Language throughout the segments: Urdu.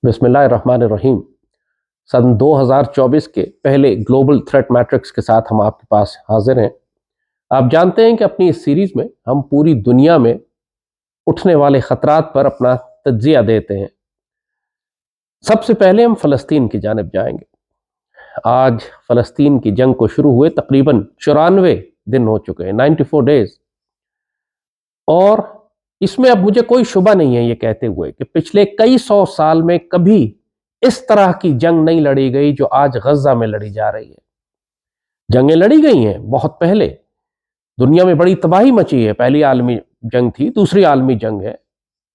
بسم اللہ الرحمن الرحیم۔ سن 2024 کے پہلے گلوبل تھریٹ میٹرکس کے ساتھ ہم آپ کے پاس حاضر ہیں۔ آپ جانتے ہیں کہ اپنی اس سیریز میں ہم پوری دنیا میں اٹھنے والے خطرات پر اپنا تجزیہ دیتے ہیں۔ سب سے پہلے ہم فلسطین کی جانب جائیں گے۔ آج فلسطین کی جنگ کو شروع ہوئے تقریباً 94 دن ہو چکے ہیں، 94 ڈیز، اور اس میں اب مجھے کوئی شبہ نہیں ہے یہ کہتے ہوئے کہ پچھلے کئی سو سال میں کبھی اس طرح کی جنگ نہیں لڑی گئی جو آج غزہ میں لڑی جا رہی ہے۔ جنگیں لڑی گئی ہیں بہت پہلے، دنیا میں بڑی تباہی مچی ہے۔ پہلی عالمی جنگ تھی، دوسری عالمی جنگ ہے،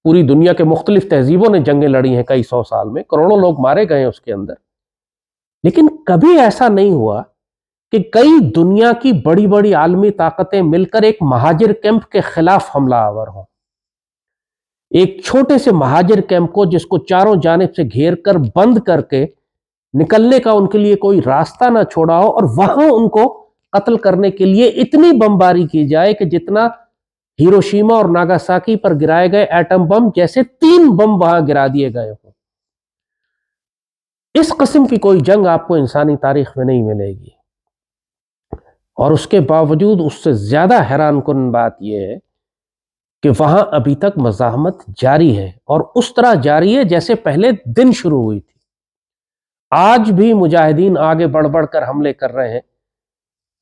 پوری دنیا کے مختلف تہذیبوں نے جنگیں لڑی ہیں کئی سو سال میں، کروڑوں لوگ مارے گئے ہیں اس کے اندر، لیکن کبھی ایسا نہیں ہوا کہ کئی دنیا کی بڑی بڑی عالمی طاقتیں مل کر ایک مہاجر کیمپ کے خلاف حملہ آور ہوں۔ ایک چھوٹے سے مہاجر کیمپ کو جس کو چاروں جانب سے گھیر کر بند کر کے نکلنے کا ان کے لیے کوئی راستہ نہ چھوڑا ہو، اور وہاں ان کو قتل کرنے کے لیے اتنی بمباری کی جائے کہ جتنا ہیروشیما اور ناگاساکی پر گرائے گئے ایٹم بم جیسے 3 بم وہاں گرا دیے گئے ہوں۔ اس قسم کی کوئی جنگ آپ کو انسانی تاریخ میں نہیں ملے گی، اور اس کے باوجود اس سے زیادہ حیران کن بات یہ ہے کہ وہاں ابھی تک مزاحمت جاری ہے، اور اس طرح جاری ہے جیسے پہلے دن شروع ہوئی تھی۔ آج بھی مجاہدین آگے بڑھ بڑھ کر حملے کر رہے ہیں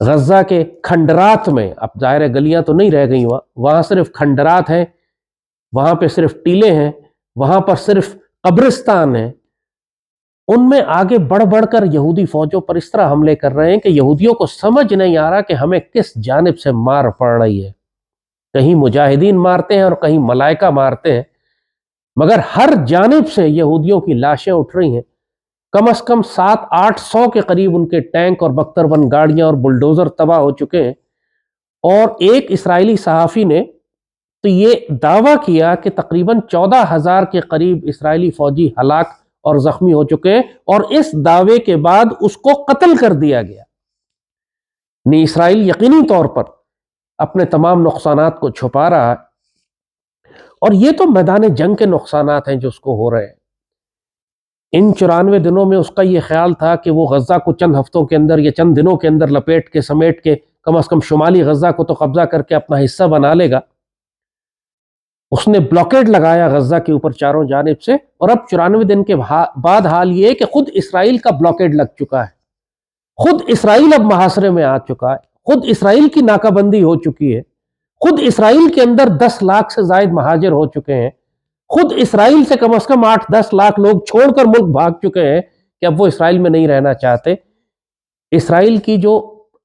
غزہ کے کھنڈرات میں۔ اب ظاہر گلیاں تو نہیں رہ گئی، وہاں صرف کھنڈرات ہیں، وہاں پہ صرف ٹیلے ہیں، وہاں پر صرف قبرستان ہیں۔ ان میں آگے بڑھ بڑھ کر یہودی فوجوں پر اس طرح حملے کر رہے ہیں کہ یہودیوں کو سمجھ نہیں آ رہا کہ ہمیں کس جانب سے مار پڑ رہی ہے۔ کہیں مجاہدین مارتے ہیں اور کہیں ملائکہ مارتے ہیں، مگر ہر جانب سے یہودیوں کی لاشیں اٹھ رہی ہیں۔ کم از کم 700-800 کے قریب ان کے ٹینک اور بختر بند گاڑیاں اور بلڈوزر تباہ ہو چکے ہیں، اور ایک اسرائیلی صحافی نے تو یہ دعویٰ کیا کہ تقریباً 14,000 کے قریب اسرائیلی فوجی ہلاک اور زخمی ہو چکے ہیں، اور اس دعوے کے بعد اس کو قتل کر دیا گیا۔ یعنی اسرائیل یقینی طور پر اپنے تمام نقصانات کو چھپا رہا ہے، اور یہ تو میدان جنگ کے نقصانات ہیں جو اس کو ہو رہے ہیں۔ ان 94 دنوں میں اس کا یہ خیال تھا کہ وہ غزہ کو چند ہفتوں کے اندر یا چند دنوں کے اندر لپیٹ کے سمیٹ کے کم از کم شمالی غزہ کو تو قبضہ کر کے اپنا حصہ بنا لے گا۔ اس نے بلاکیڈ لگایا غزہ کے اوپر چاروں جانب سے، اور اب 94 دن کے بعد حال یہ ہے کہ خود اسرائیل کا بلاکیڈ لگ چکا ہے، خود اسرائیل اب محاصرے میں آ چکا ہے، خود اسرائیل کی ناکہ بندی ہو چکی ہے، خود اسرائیل کے اندر 10 لاکھ سے زائد مہاجر ہو چکے ہیں، خود اسرائیل سے کم از کم 8-10 لاکھ لوگ چھوڑ کر ملک بھاگ چکے ہیں کہ اب وہ اسرائیل میں نہیں رہنا چاہتے۔ اسرائیل کی جو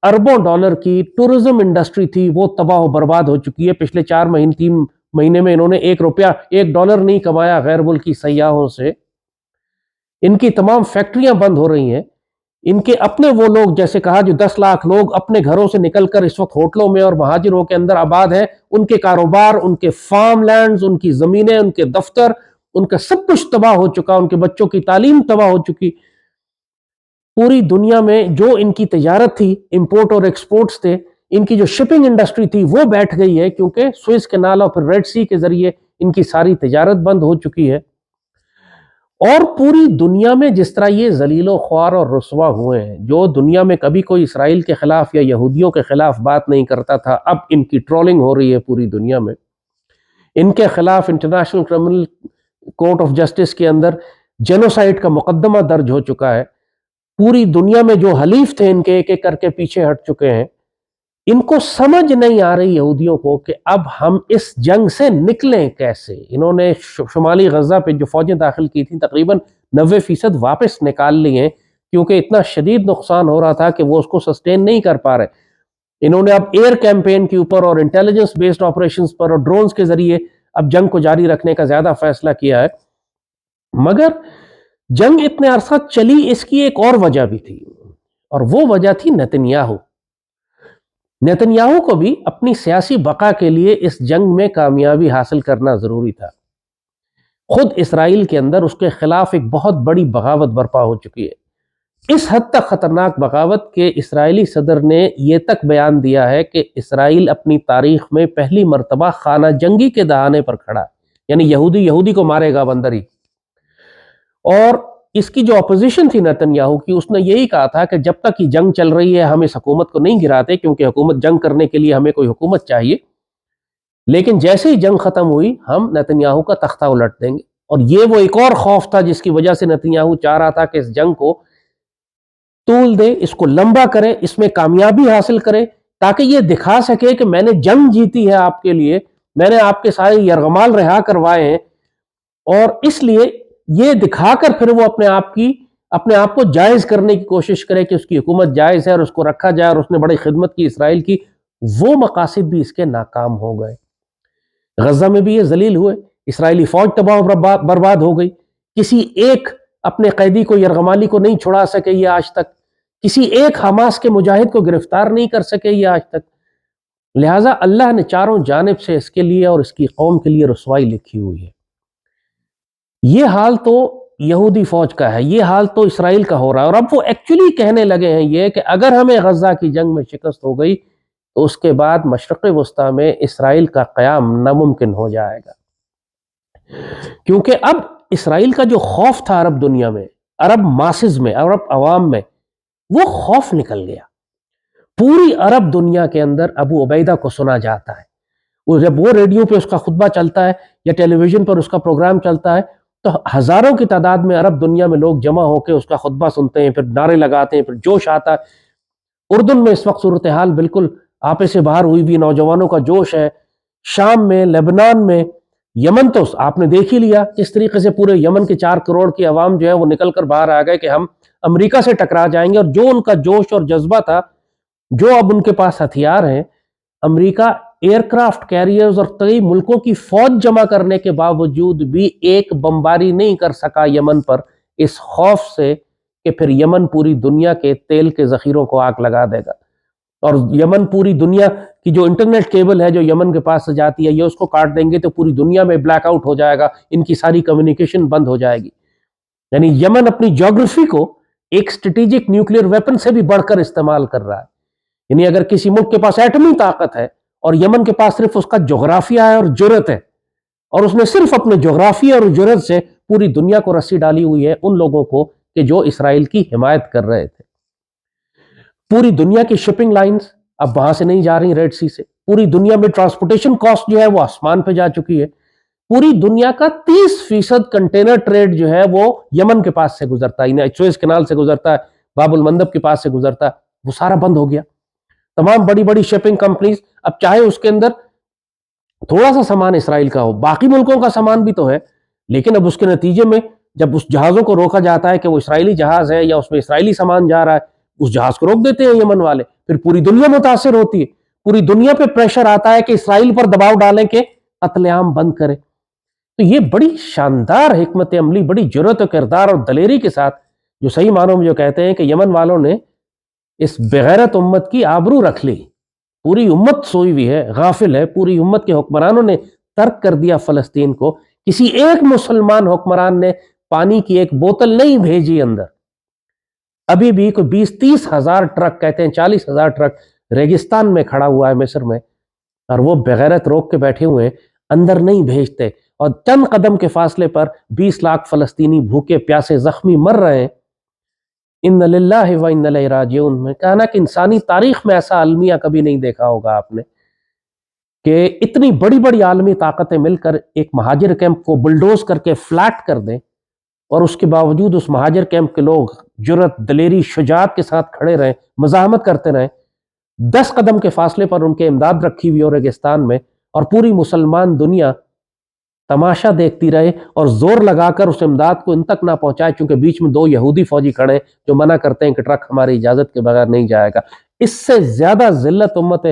اربوں ڈالر کی ٹورزم انڈسٹری تھی وہ تباہ و برباد ہو چکی ہے۔ پچھلے 3 مہینے میں انہوں نے $1 نہیں کمایا غیر ملکی سیاحوں سے۔ ان کی تمام فیکٹریاں بند ہو رہی ہیں۔ ان کے اپنے وہ لوگ، جیسے کہا، جو 10 لاکھ لوگ اپنے گھروں سے نکل کر اس وقت ہوٹلوں میں اور مہاجروں کے اندر آباد ہیں، ان کے کاروبار، ان کے فارم لینڈز، ان کی زمینیں، ان کے دفتر، ان کا سب کچھ تباہ ہو چکا، ان کے بچوں کی تعلیم تباہ ہو چکی۔ پوری دنیا میں جو ان کی تجارت تھی، امپورٹ اور ایکسپورٹس تھے، ان کی جو شپنگ انڈسٹری تھی وہ بیٹھ گئی ہے، کیونکہ سوئز کینال اور پھر ریڈ سی کے ذریعے ان کی ساری تجارت بند ہو چکی ہے۔ اور پوری دنیا میں جس طرح یہ ذلیل و خوار اور رسوا ہوئے ہیں، جو دنیا میں کبھی کوئی اسرائیل کے خلاف یا یہودیوں کے خلاف بات نہیں کرتا تھا، اب ان کی ٹرولنگ ہو رہی ہے پوری دنیا میں۔ ان کے خلاف international criminal court of justice کے اندر جینوسائیڈ کا مقدمہ درج ہو چکا ہے۔ پوری دنیا میں جو حلیف تھے ان کے ایک ایک کر کے پیچھے ہٹ چکے ہیں۔ ان کو سمجھ نہیں آ رہی یہودیوں کو کہ اب ہم اس جنگ سے نکلیں کیسے۔ انہوں نے شمالی غزہ پہ جو فوجیں داخل کی تھیں تقریباً 90% واپس نکال لی ہیں، کیونکہ اتنا شدید نقصان ہو رہا تھا کہ وہ اس کو سسٹین نہیں کر پا رہے۔ انہوں نے اب ایئر کیمپین کے اوپر اور انٹیلیجنس بیسڈ آپریشنز پر اور ڈرونز کے ذریعے اب جنگ کو جاری رکھنے کا زیادہ فیصلہ کیا ہے۔ مگر جنگ اتنے عرصہ چلی، اس کی ایک اور وجہ بھی تھی، اور وہ وجہ تھی نیتنیاہو کو بھی اپنی سیاسی بقا کے لیے اس جنگ میں کامیابی حاصل کرنا ضروری تھا۔ خود اسرائیل کے اندر اس کے خلاف ایک بہت بڑی بغاوت برپا ہو چکی ہے، اس حد تک خطرناک بغاوت کہ اسرائیلی صدر نے یہ تک بیان دیا ہے کہ اسرائیل اپنی تاریخ میں پہلی مرتبہ خانہ جنگی کے دہانے پر کھڑا ہے، یعنی یہودی کو مارے گا بندر ہی۔ اور اس کی جو اپوزیشن تھی نتنیاہو کی، اس نے یہی کہا تھا کہ جب تک یہ جنگ چل رہی ہے ہم اس حکومت کو نہیں گراتے، کیونکہ حکومت جنگ کرنے کے لیے ہمیں کوئی حکومت چاہیے، لیکن جیسے ہی جنگ ختم ہوئی ہم نتنیاہو کا تختہ الٹ دیں گے۔ اور یہ وہ ایک اور خوف تھا جس کی وجہ سے نتنیاہو چاہ رہا تھا کہ اس جنگ کو طول دے، اس کو لمبا کرے، اس میں کامیابی حاصل کرے، تاکہ یہ دکھا سکے کہ میں نے جنگ جیتی ہے آپ کے لیے، میں نے آپ کے سارے یرغمال رہا کروائے ہیں، اور اس لیے یہ دکھا کر پھر وہ اپنے آپ کو جائز کرنے کی کوشش کرے کہ اس کی حکومت جائز ہے اور اس کو رکھا جائے، اور اس نے بڑی خدمت کی اسرائیل کی۔ وہ مقاصد بھی اس کے ناکام ہو گئے۔ غزہ میں بھی یہ ذلیل ہوئے، اسرائیلی فوج تباہ و برباد ہو گئی، کسی ایک اپنے قیدی کو یرغمالی کو نہیں چھڑا سکے یہ آج تک، کسی ایک حماس کے مجاہد کو گرفتار نہیں کر سکے یہ آج تک۔ لہٰذا اللہ نے چاروں جانب سے اس کے لیے اور اس کی قوم کے لیے رسوائی لکھی ہوئی ہے۔ یہ حال تو یہودی فوج کا ہے، یہ حال تو اسرائیل کا ہو رہا ہے، اور اب وہ ایکچولی کہنے لگے ہیں یہ کہ اگر ہمیں غزہ کی جنگ میں شکست ہو گئی تو اس کے بعد مشرق وسطیٰ میں اسرائیل کا قیام ناممکن ہو جائے گا، کیونکہ اب اسرائیل کا جو خوف تھا عرب دنیا میں، عرب ماسز میں، عرب عوام میں، وہ خوف نکل گیا۔ پوری عرب دنیا کے اندر ابو عبیدہ کو سنا جاتا ہے، جب وہ ریڈیو پہ اس کا خطبہ چلتا ہے یا ٹیلی ویژن پر اس کا پروگرام چلتا ہے تو ہزاروں کی تعداد میں عرب دنیا میں لوگ جمع ہو کے اس کا خطبہ سنتے ہیں، پھر نعرے لگاتے ہیں، پھر جوش آتا ہے۔ اردن میں اس وقت صورتحال بالکل آپے سے باہر ہوئی بھی، نوجوانوں کا جوش ہے، شام میں، لبنان میں، یمن تو آپ نے دیکھ ہی لیا کس طریقے سے پورے یمن کے 4 کروڑ کی عوام جو ہے وہ نکل کر باہر آ گئے کہ ہم امریکہ سے ٹکرا جائیں گے، اور جو ان کا جوش اور جذبہ تھا، جو اب ان کے پاس ہتھیار ہیں، امریکہ ایئر کرافٹ کیریئرز اور کئی ملکوں کی فوج جمع کرنے کے باوجود بھی ایک بمباری نہیں کر سکا یمن پر، اس خوف سے کہ پھر یمن پوری دنیا کے تیل کے ذخیروں کو آگ لگا دے گا، اور یمن پوری دنیا کی جو انٹرنیٹ کیبل ہے جو یمن کے پاس سے جاتی ہے، یہ اس کو کاٹ دیں گے تو پوری دنیا میں بلیک آؤٹ ہو جائے گا، ان کی ساری کمیونیکیشن بند ہو جائے گی۔ یعنی یمن اپنی جیوگرافی کو ایک اسٹریٹجک نیوکلیئر ویپن سے بھی بڑھ کر استعمال کر رہا ہے۔ یعنی اگر کسی ملک کے پاس ایٹمی طاقت ہے اور یمن کے پاس صرف اس کا جغرافیہ ہے اور جرت ہے، اور اس نے صرف اپنے جغرافیہ اور جرت سے پوری دنیا کو رسی ڈالی ہوئی ہے ان لوگوں کو کہ جو اسرائیل کی حمایت کر رہے تھے۔ پوری دنیا کی شپنگ لائنز اب وہاں سے نہیں جا رہی ریڈ سی سے، پوری دنیا میں ٹرانسپورٹیشن کاسٹ جو ہے وہ آسمان پہ جا چکی ہے، پوری دنیا کا 30% کنٹینر ٹریڈ جو ہے وہ یمن کے پاس سے گزرتا ہے، سویز کینال سے گزرتا ہے، باب المندب کے پاس سے گزرتا ہے، وہ سارا بند ہو گیا۔ تمام بڑی بڑی شپنگ کمپنیز اب چاہے اس کے اندر تھوڑا سا سامان اسرائیل کا ہو، باقی ملکوں کا سامان بھی تو ہے، لیکن اب اس کے نتیجے میں جب اس جہازوں کو روکا جاتا ہے کہ وہ اسرائیلی جہاز ہے یا اس میں اسرائیلی سامان جا رہا ہے، اس جہاز کو روک دیتے ہیں یمن والے، پھر پوری دنیا متاثر ہوتی ہے، پوری دنیا پہ پریشر آتا ہے کہ اسرائیل پر دباؤ ڈالیں کہ قتل عام بند کرے۔ تو یہ بڑی شاندار حکمت عملی، بڑی جرأت و کردار اور دلیری کے ساتھ، جو صحیح معنوں میں جو کہتے ہیں کہ یمن والوں نے اس بغیرت امت کی آبرو رکھ لی۔ پوری امت سوئی ہوئی ہے، غافل ہے، پوری امت کے حکمرانوں نے ترک کر دیا فلسطین کو، کسی ایک مسلمان حکمران نے پانی کی ایک بوتل نہیں بھیجی اندر۔ ابھی بھی کوئی 20-30 ہزار ٹرک، کہتے ہیں 40 ہزار ٹرک ریگستان میں کھڑا ہوا ہے مصر میں، اور وہ بغیرت روک کے بیٹھے ہوئے ہیں، اندر نہیں بھیجتے، اور چند قدم کے فاصلے پر 20 لاکھ فلسطینی بھوکے پیاسے زخمی مر رہے ہیں۔ ان للہ و انا الیہ راجعون میں کہنا کہ انسانی تاریخ میں ایسا المیہ کبھی نہیں دیکھا ہوگا آپ نے کہ اتنی بڑی بڑی عالمی طاقتیں مل کر ایک مہاجر کیمپ کو بلڈوز کر کے فلیٹ کر دیں، اور اس کے باوجود اس مہاجر کیمپ کے لوگ جرت، دلیری، شجاعت کے ساتھ کھڑے رہیں، مزاحمت کرتے رہیں، 10 قدم کے فاصلے پر ان کے امداد رکھی ہوئی اور ریگستان میں، اور پوری مسلمان دنیا تماشا دیکھتی رہے اور زور لگا کر اس امداد کو ان تک نہ پہنچائے، چونکہ بیچ میں 2 یہودی فوجی کھڑے جو منع کرتے ہیں کہ ٹرک ہماری اجازت کے بغیر نہیں جائے گا۔ اس سے زیادہ ذلت امت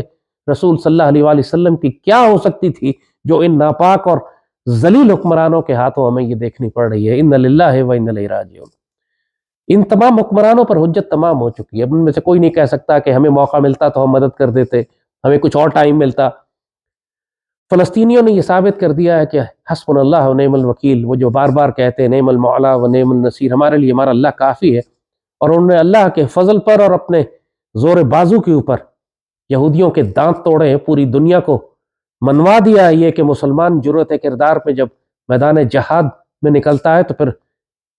رسول صلی اللہ علیہ وآلہ وسلم کی کیا ہو سکتی تھی جو ان ناپاک اور ذلیل حکمرانوں کے ہاتھوں ہمیں یہ دیکھنی پڑ رہی ہے۔ ان للہ و انا الیہ راجعون۔ ان تمام حکمرانوں پر حجت تمام ہو چکی ہے، ان میں سے کوئی نہیں کہہ سکتا کہ ہمیں موقع ملتا تو ہم مدد کر دیتے، ہمیں کچھ اور ٹائم ملتا۔ فلسطینیوں نے یہ ثابت کر دیا ہے کہ حسبنا اللہ و نعم الوکیل، وہ جو بار بار کہتے ہیں نعم المولا و نعم النصیر، ہمارے لیے ہمارا اللہ کافی ہے، اور انہوں نے اللہ کے فضل پر اور اپنے زور بازو کے اوپر یہودیوں کے دانت توڑے ہیں، پوری دنیا کو منوا دیا ہے یہ کہ مسلمان جرأت کردار پہ جب میدان جہاد میں نکلتا ہے تو پھر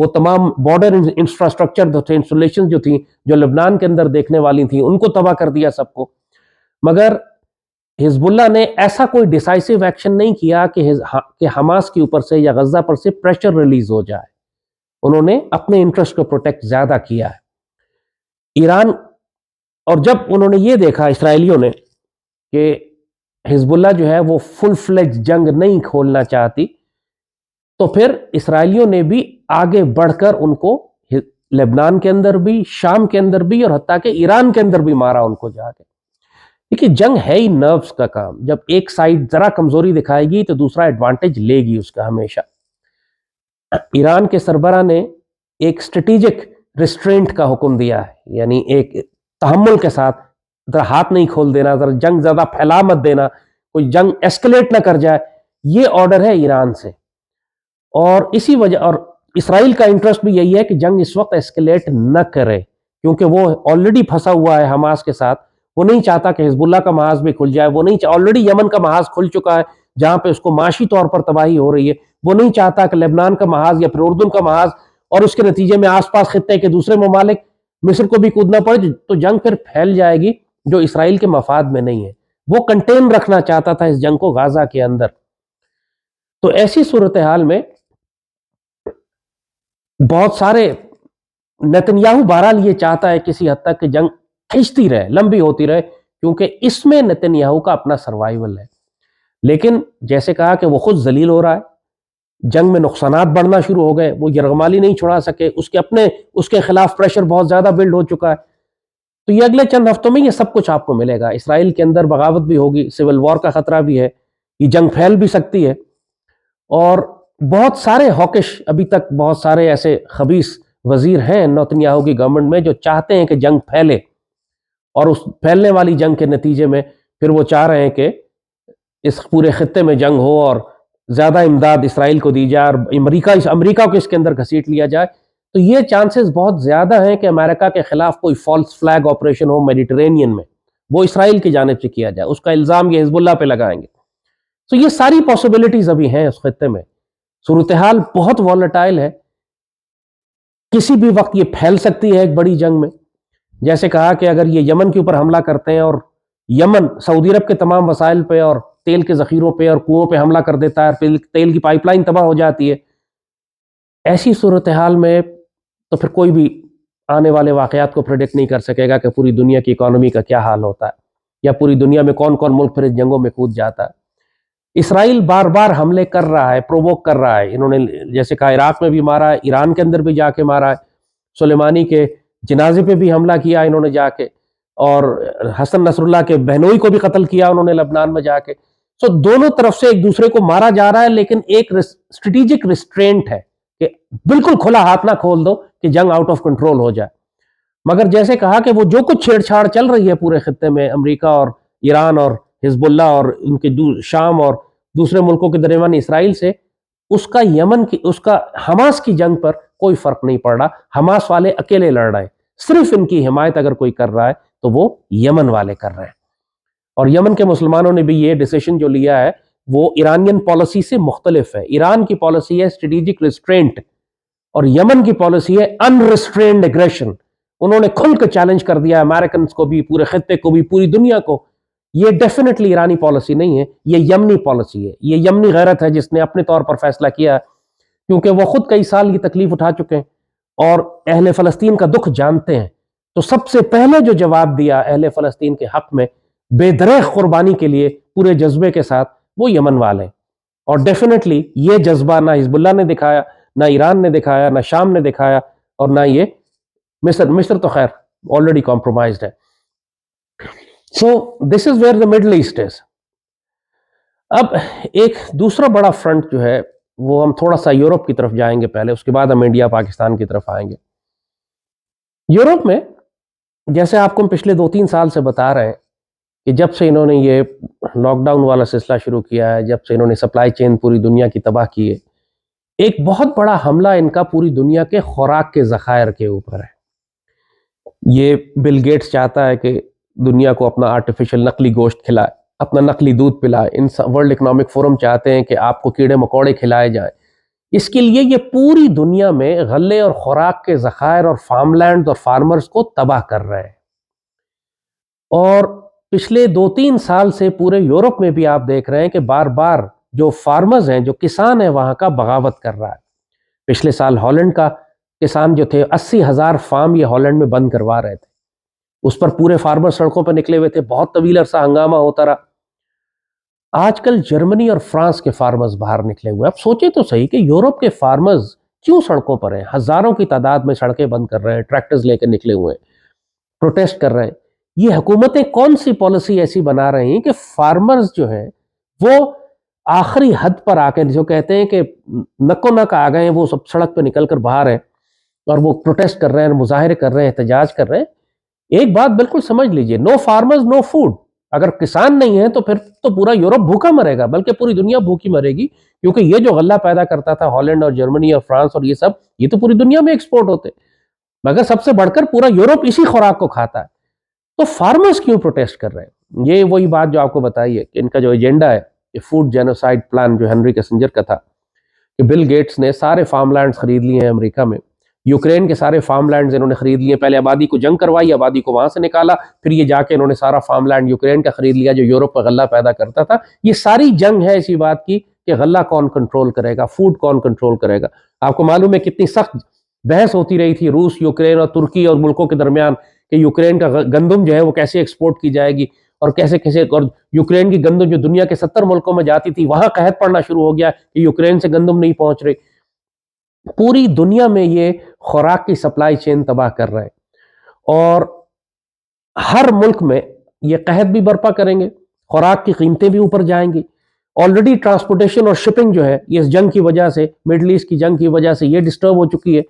وہ تمام بارڈر انفراسٹرکچر جو تھے، انسٹالیشن جو تھیں، جو لبنان کے اندر دیکھنے والی تھیں، ان کو تباہ کر دیا سب کو. مگر حزب اللہ نے ایسا کوئی ڈیسائسو ایکشن نہیں کیا کہ حماس کے اوپر سے یا غزہ پر سے پریشر ریلیز ہو جائے. انہوں نے اپنے انٹرسٹ کو پروٹیکٹ زیادہ کیا ہے. ایران، اور جب انہوں نے یہ دیکھا اسرائیلیوں نے کہ حزب اللہ جو ہے وہ فل فلیج جنگ نہیں کھولنا چاہتی، تو پھر اسرائیلیوں نے بھی آگے بڑھ کر ان کو لبنان کے اندر بھی، شام کے اندر بھی، اور حتیٰ کہ ایران کے اندر بھی مارا ان کو جا کے. دیکھیے جنگ ہے ہی نروس کا کام. جب ایک سائڈ ذرا کمزوری دکھائے گی تو دوسرا ایڈوانٹیج لے گی اس کا ہمیشہ. ایران کے سربراہ نے ایک اسٹریٹجک ریسٹرینٹ کا حکم دیا ہے، یعنی ایک تحمل کے ساتھ ذرا ہاتھ نہیں کھول دینا، ذرا جنگ زیادہ پھیلا مت دینا، کوئی جنگ ایسکلیٹ نہ کر جائے. یہ آرڈر ہے ایران سے. اور اسی وجہ، اور اسرائیل کا انٹرسٹ بھی یہی ہے کہ جنگ اس وقت ایسکلیٹ نہ کرے، کیونکہ وہ آلریڈی پھنسا ہوا ہے حماس کے ساتھ. وہ نہیں چاہتا کہ حزب اللہ کا محاذ بھی کھل جائے. وہ نہیں آلریڈی یمن کا محاذ کھل چکا ہے جہاں پہ اس کو معاشی طور پر تباہی ہو رہی ہے. وہ نہیں چاہتا کہ لبنان کا محاذ یا پھر اردن کا محاذ، اور اس کے نتیجے میں آس پاس خطے کے دوسرے ممالک، مصر کو بھی کودنا پڑے، تو جنگ پھر پھیل جائے گی جو اسرائیل کے مفاد میں نہیں ہے. وہ کنٹین رکھنا چاہتا تھا اس جنگ کو غزہ کے اندر. تو ایسی صورتحال میں بہت سارے، نتنیاہو بہرحال یہ چاہتا ہے کسی حد تک کہ جنگ کھنچتی رہے، لمبی ہوتی رہے، کیونکہ اس میں نتنیاہو کا اپنا سروائیول ہے. لیکن جیسے کہا کہ وہ خود ذلیل ہو رہا ہے، جنگ میں نقصانات بڑھنا شروع ہو گئے، وہ یرغمالی نہیں چھڑا سکے، اس کے خلاف پریشر بہت زیادہ بلڈ ہو چکا ہے. تو یہ اگلے چند ہفتوں میں یہ سب کچھ آپ کو ملے گا. اسرائیل کے اندر بغاوت بھی ہوگی، سول وار کا خطرہ بھی ہے، یہ جنگ پھیل بھی سکتی ہے. اور بہت سارے ہاکش، ابھی تک بہت سارے ایسے خبیث وزیر ہیں نتنیاہو کی گورنمنٹ میں جو چاہتے ہیں کہ جنگ پھیلے، اور اس پھیلنے والی جنگ کے نتیجے میں پھر وہ چاہ رہے ہیں کہ اس پورے خطے میں جنگ ہو اور زیادہ امداد اسرائیل کو دی جائے، اور امریکہ کو اس کے اندر گھسیٹ لیا جائے. تو یہ چانسز بہت زیادہ ہیں کہ امریکہ کے خلاف کوئی فالس فلیگ آپریشن ہو میڈیٹرینین میں، وہ اسرائیل کی جانب سے کیا جائے، اس کا الزام یہ حزب اللہ پہ لگائیں گے. تو یہ ساری پاسبلٹیز ابھی ہیں اس خطے میں. صورتحال بہت والٹائل ہے، کسی بھی وقت یہ پھیل سکتی ہے ایک بڑی جنگ میں. جیسے کہا کہ اگر یہ یمن کے اوپر حملہ کرتے ہیں اور یمن سعودی عرب کے تمام وسائل پہ اور تیل کے ذخیروں پہ اور کنووں پہ حملہ کر دیتا ہے، پھر تیل کی پائپ لائن تباہ ہو جاتی ہے، ایسی صورتحال میں تو پھر کوئی بھی آنے والے واقعات کو پریڈکٹ نہیں کر سکے گا کہ پوری دنیا کی اکانومی کا کیا حال ہوتا ہے، یا پوری دنیا میں کون کون ملک پھر اس جنگوں میں کود جاتا ہے. اسرائیل بار بار حملے کر رہا ہے، پرووک کر رہا ہے. انہوں نے جیسے کہا عراق میں بھی مارا ہے، ایران کے اندر بھی جا کے مارا ہے، سلیمانی کے جنازے پہ بھی حملہ کیا انہوں نے جا کے، اور حسن نصر اللہ کے بہنوئی کو بھی قتل کیا انہوں نے لبنان میں جا کے. سو دونوں طرف سے ایک دوسرے کو مارا جا رہا ہے، لیکن ایک اسٹریٹجک ریسٹرینٹ ہے کہ بالکل کھلا ہاتھ نہ کھول دو کہ جنگ آؤٹ آف کنٹرول ہو جائے. مگر جیسے کہا کہ وہ جو کچھ چھیڑ چھاڑ چل رہی ہے پورے خطے میں، امریکہ اور ایران اور حزب اللہ اور ان کے شام اور دوسرے ملکوں کے درمیان اسرائیل سے، اس کا حماس کی جنگ پر کوئی فرق نہیں پڑ رہا. حماس والے اکیلے لڑ رہے ہیں، صرف ان کی حمایت اگر کوئی کر رہا ہے تو وہ یمن والے کر رہے ہیں. اور یمن کے مسلمانوں نے بھی یہ ڈیسیشن جو لیا ہے وہ ایرانین پالیسی سے مختلف ہے. ایران کی پالیسی ہے اسٹریٹجک ریسٹرینٹ، اور یمن کی پالیسی ہے انریسٹرینڈ ایگریشن. انہوں نے کھل کے چیلنج کر دیا امریکنز کو بھی، پورے خطے کو بھی، پوری دنیا کو. یہ ڈیفینیٹلی ایرانی پالیسی نہیں ہے، یہ یمنی پالیسی ہے، یہ یمنی غیرت ہے جس نے اپنے طور پر فیصلہ کیا ہے، کیونکہ وہ خود کئی سال یہ تکلیف اٹھا چکے ہیں اور اہل فلسطین کا دکھ جانتے ہیں. تو سب سے پہلے جو جواب دیا اہل فلسطین کے حق میں بے دریغ قربانی کے لیے پورے جذبے کے ساتھ، وہ یمن والے. اور ڈیفینیٹلی یہ جذبہ نہ حزب اللہ نے دکھایا، نہ ایران نے دکھایا، نہ شام نے دکھایا، اور نہ یہ مصر تو خیر آلریڈی کمپرومائزڈ ہے. So this is where the Middle East is. اب ایک دوسرا بڑا فرنٹ جو ہے وہ ہم تھوڑا سا یورپ کی طرف جائیں گے پہلے، اس کے بعد ہم انڈیا پاکستان کی طرف آئیں گے. یورپ میں جیسے آپ کو ہم پچھلے 2-3 سال سے بتا رہے ہیں کہ جب سے انہوں نے یہ لاک ڈاؤن والا سلسلہ شروع کیا ہے، جب سے انہوں نے سپلائی چین پوری دنیا کی تباہ کی ہے، ایک بہت بڑا حملہ ان کا پوری دنیا کے خوراک کے ذخائر کے اوپر ہے. یہ بل گیٹس چاہتا ہے کہ دنیا کو اپنا آرٹیفیشل نقلی گوشت کھلائے، اپنا نقلی دودھ پلائے. ورلڈ اکنامک فورم چاہتے ہیں کہ آپ کو کیڑے مکوڑے کھلائے جائیں. اس کے لیے یہ پوری دنیا میں غلے اور خوراک کے ذخائر اور فارم لینڈ اور فارمرز کو تباہ کر رہے ہیں. اور پچھلے 2-3 سال سے پورے یورپ میں بھی آپ دیکھ رہے ہیں کہ بار بار جو فارمرز ہیں، جو کسان ہیں وہاں کا بغاوت کر رہا ہے. پچھلے سال ہالینڈ کا کسان جو تھے 80,000 فارم یہ ہالینڈ میں بند کروا رہے تھے. اس پر پورے فارمر سڑکوں پر نکلے ہوئے تھے، بہت طویل عرصہ ہنگامہ ہوتا رہا. آج کل جرمنی اور فرانس کے فارمرز باہر نکلے ہوئے. اب سوچیں تو صحیح کہ یورپ کے فارمرز کیوں سڑکوں پر ہیں؟ ہزاروں کی تعداد میں سڑکیں بند کر رہے ہیں، ٹریکٹرز لے کے نکلے ہوئے ہیں، پروٹیسٹ کر رہے ہیں. یہ حکومتیں کون سی پالیسی ایسی بنا رہی ہیں کہ فارمرز جو ہیں وہ آخری حد پر آ کے، جو کہتے ہیں کہ نکو نک آ گئے ہیں، وہ سب سڑک پہ نکل کر باہر ہیں اور وہ پروٹیسٹ کر رہے ہیں، مظاہرے کر رہے ہیں، احتجاج کر رہے ہیں. ایک بات بالکل سمجھ لیجئے، نو فارمرز نو فوڈ. اگر کسان نہیں ہے تو پھر تو پورا یورپ بھوکا مرے گا، بلکہ پوری دنیا بھوکی مرے گی. کیونکہ یہ جو غلہ پیدا کرتا تھا ہالینڈ اور جرمنی اور فرانس اور یہ تو پوری دنیا میں ایکسپورٹ ہوتے، مگر سب سے بڑھ کر پورا یورپ اسی خوراک کو کھاتا ہے. تو فارمرز کیوں پروٹیسٹ کر رہے ہیں؟ یہ وہی بات جو آپ کو بتائی ہے کہ ان کا جو ایجنڈا ہے، یہ فوڈ جینوسائیڈ پلان جو ہنری کسنجر کا تھا، کہ بل گیٹس نے سارے فارم لینڈز خرید لیے ہیں امریکہ میں. یوکرین کے سارے فارم لینڈز انہوں نے خرید لیے. پہلے آبادی کو جنگ کروائی، آبادی کو وہاں سے نکالا، پھر یہ جا کے انہوں نے سارا فارم لینڈ یوکرین کا خرید لیا جو یورپ کا غلہ پیدا کرتا تھا. یہ ساری جنگ ہے اسی بات کی کہ غلہ کون کنٹرول کرے گا، فوڈ کون کنٹرول کرے گا. آپ کو معلوم ہے کتنی سخت بحث ہوتی رہی تھی روس، یوکرین اور ترکی اور ملکوں کے درمیان کہ یوکرین کا گندم جو ہے وہ کیسے ایکسپورٹ کی جائے گی اور کیسے اور یوکرین کی گندم جو دنیا کے 70 ملکوں میں جاتی تھی وہاں قحط پڑنا شروع ہو گیا کہ یوکرین سے گندم نہیں پہنچ رہی. پوری دنیا میں یہ خوراک کی سپلائی چین تباہ کر رہے ہیں اور ہر ملک میں یہ قحط بھی برپا کریں گے، خوراک کی قیمتیں بھی اوپر جائیں گی. آلریڈی ٹرانسپورٹیشن اور شپنگ جو ہے یہ اس جنگ کی وجہ سے، مڈل ایسٹ کی جنگ کی وجہ سے یہ ڈسٹرب ہو چکی ہے.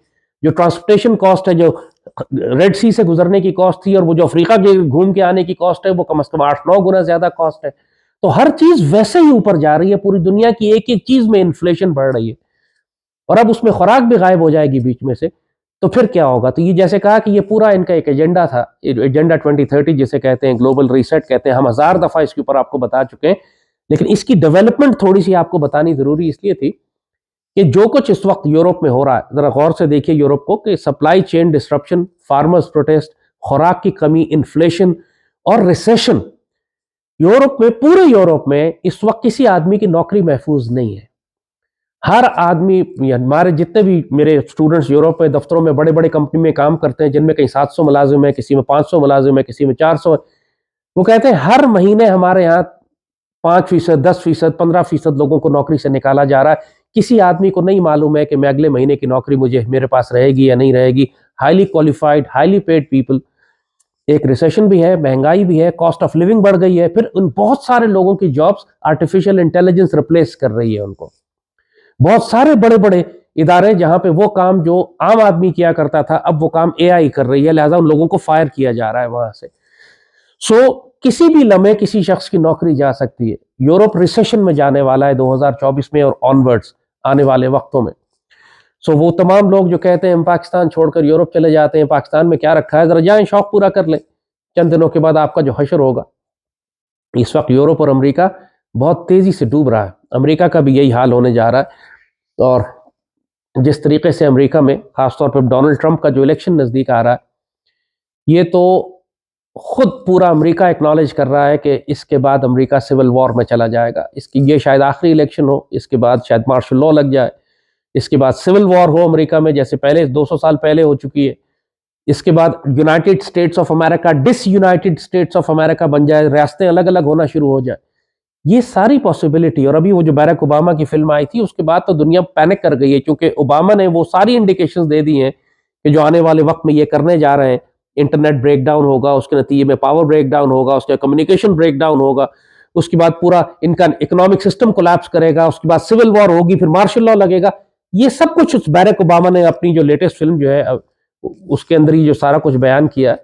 جو ٹرانسپورٹیشن کاسٹ ہے، جو ریڈ سی سے گزرنے کی کاسٹ تھی اور وہ جو افریقہ کے گھوم کے آنے کی کاسٹ ہے، وہ کم از کم 8-9 گنا زیادہ کاسٹ ہے. تو ہر چیز ویسے ہی اوپر جا رہی ہے، پوری دنیا کی ایک ایک چیز میں انفلیشن بڑھ رہی ہے اور اب اس میں خوراک بھی غائب ہو جائے گی بیچ میں سے. تو پھر کیا ہوگا؟ تو یہ جیسے کہا کہ یہ پورا ان کا ایک ایجنڈا تھا، ایجنڈا 2030 جسے کہتے ہیں، گلوبل ریسیٹ کہتے ہیں. ہم 1000 دفعہ اس کے اوپر آپ کو بتا چکے ہیں، لیکن اس کی ڈیولپمنٹ تھوڑی سی آپ کو بتانی ضروری اس لیے تھی کہ جو کچھ اس وقت یورپ میں ہو رہا ہے، ذرا غور سے دیکھیے یورپ کو، کہ supply chain disruption, farmers protest, خوراک کی کمی، انفلیشن اور ریسیشن. یورپ میں، پورے یورپ میں اس وقت کسی آدمی کی نوکری محفوظ نہیں ہے. ہر آدمی، ہمارے جتنے بھی میرے اسٹوڈنٹس یورپ میں دفتروں میں بڑے بڑے کمپنی میں کام کرتے ہیں، جن میں کہیں 700 ملازم ہیں، کسی میں 500 ملازم ہیں، کسی میں 400 ہیں، وہ کہتے ہیں ہر مہینے ہمارے ہاں 5%، 10%، 15% لوگوں کو نوکری سے نکالا جا رہا ہے. کسی آدمی کو نہیں معلوم ہے کہ میں اگلے مہینے کی نوکری میرے پاس رہے گی یا نہیں رہے گی. Highly qualified, highly paid people. ایک ریسیشن بھی ہے، مہنگائی بھی ہے، کاسٹ آف لیونگ بڑھ گئی ہے. پھر ان بہت سارے لوگوں کی جابز آرٹیفیشل انٹیلیجنس ریپلیس کر رہی ہے ان کو. بہت سارے بڑے بڑے ادارے جہاں پہ وہ کام جو عام آدمی کیا کرتا تھا اب وہ کام اے آئی کر رہی ہے، لہٰذا ان لوگوں کو فائر کیا جا رہا ہے وہاں سے. سو کسی بھی لمحے کسی شخص کی نوکری جا سکتی ہے. یورپ ریسیشن میں جانے والا ہے 2024 میں اور آنورڈز آنے والے وقتوں میں. سو وہ تمام لوگ جو کہتے ہیں ہم پاکستان چھوڑ کر یورپ چلے جاتے ہیں، پاکستان میں کیا رکھا ہے، ذرا جائیں شوق پورا کر لیں. چند دنوں کے بعد آپ کا جو حشر ہوگا. اس وقت یورپ اور امریکہ بہت تیزی سے ڈوب رہا ہے. امریکہ کا بھی یہی حال ہونے جا رہا ہے. اور جس طریقے سے امریکہ میں خاص طور پر ڈونلڈ ٹرمپ کا جو الیکشن نزدیک آ رہا ہے، یہ تو خود پورا امریکہ اکنالج کر رہا ہے کہ اس کے بعد امریکہ سول وار میں چلا جائے گا. اس کی یہ شاید آخری الیکشن ہو، اس کے بعد شاید مارشل لاء لگ جائے، اس کے بعد سول وار ہو امریکہ میں جیسے پہلے 200 سال پہلے ہو چکی ہے. اس کے بعد United States of America disunited States of America بن جائے، ریاستیں الگ الگ ہونا شروع ہو جائے. یہ ساری پاسبلٹی. اور ابھی وہ جو بیرک اوباما کی فلم آئی تھی اس کے بعد تو دنیا پینک کر گئی ہے، کیونکہ اوباما نے وہ ساری انڈیکیشنز دے دی ہیں کہ جو آنے والے وقت میں یہ کرنے جا رہے ہیں. انٹرنیٹ بریک ڈاؤن ہوگا، اس کے نتیجے میں پاور بریک ڈاؤن ہوگا، اس کے کمیونیکیشن بریک ڈاؤن ہوگا، اس کے بعد پورا ان کا اکنامک سسٹم کولیپس کرے گا، اس کے بعد سول وار ہوگی، پھر مارشل لاء لگے گا. یہ سب کچھ اس بیرک اوباما نے اپنی جو لیٹسٹ فلم جو ہے اس کے اندر ہی جو سارا کچھ بیان کیا،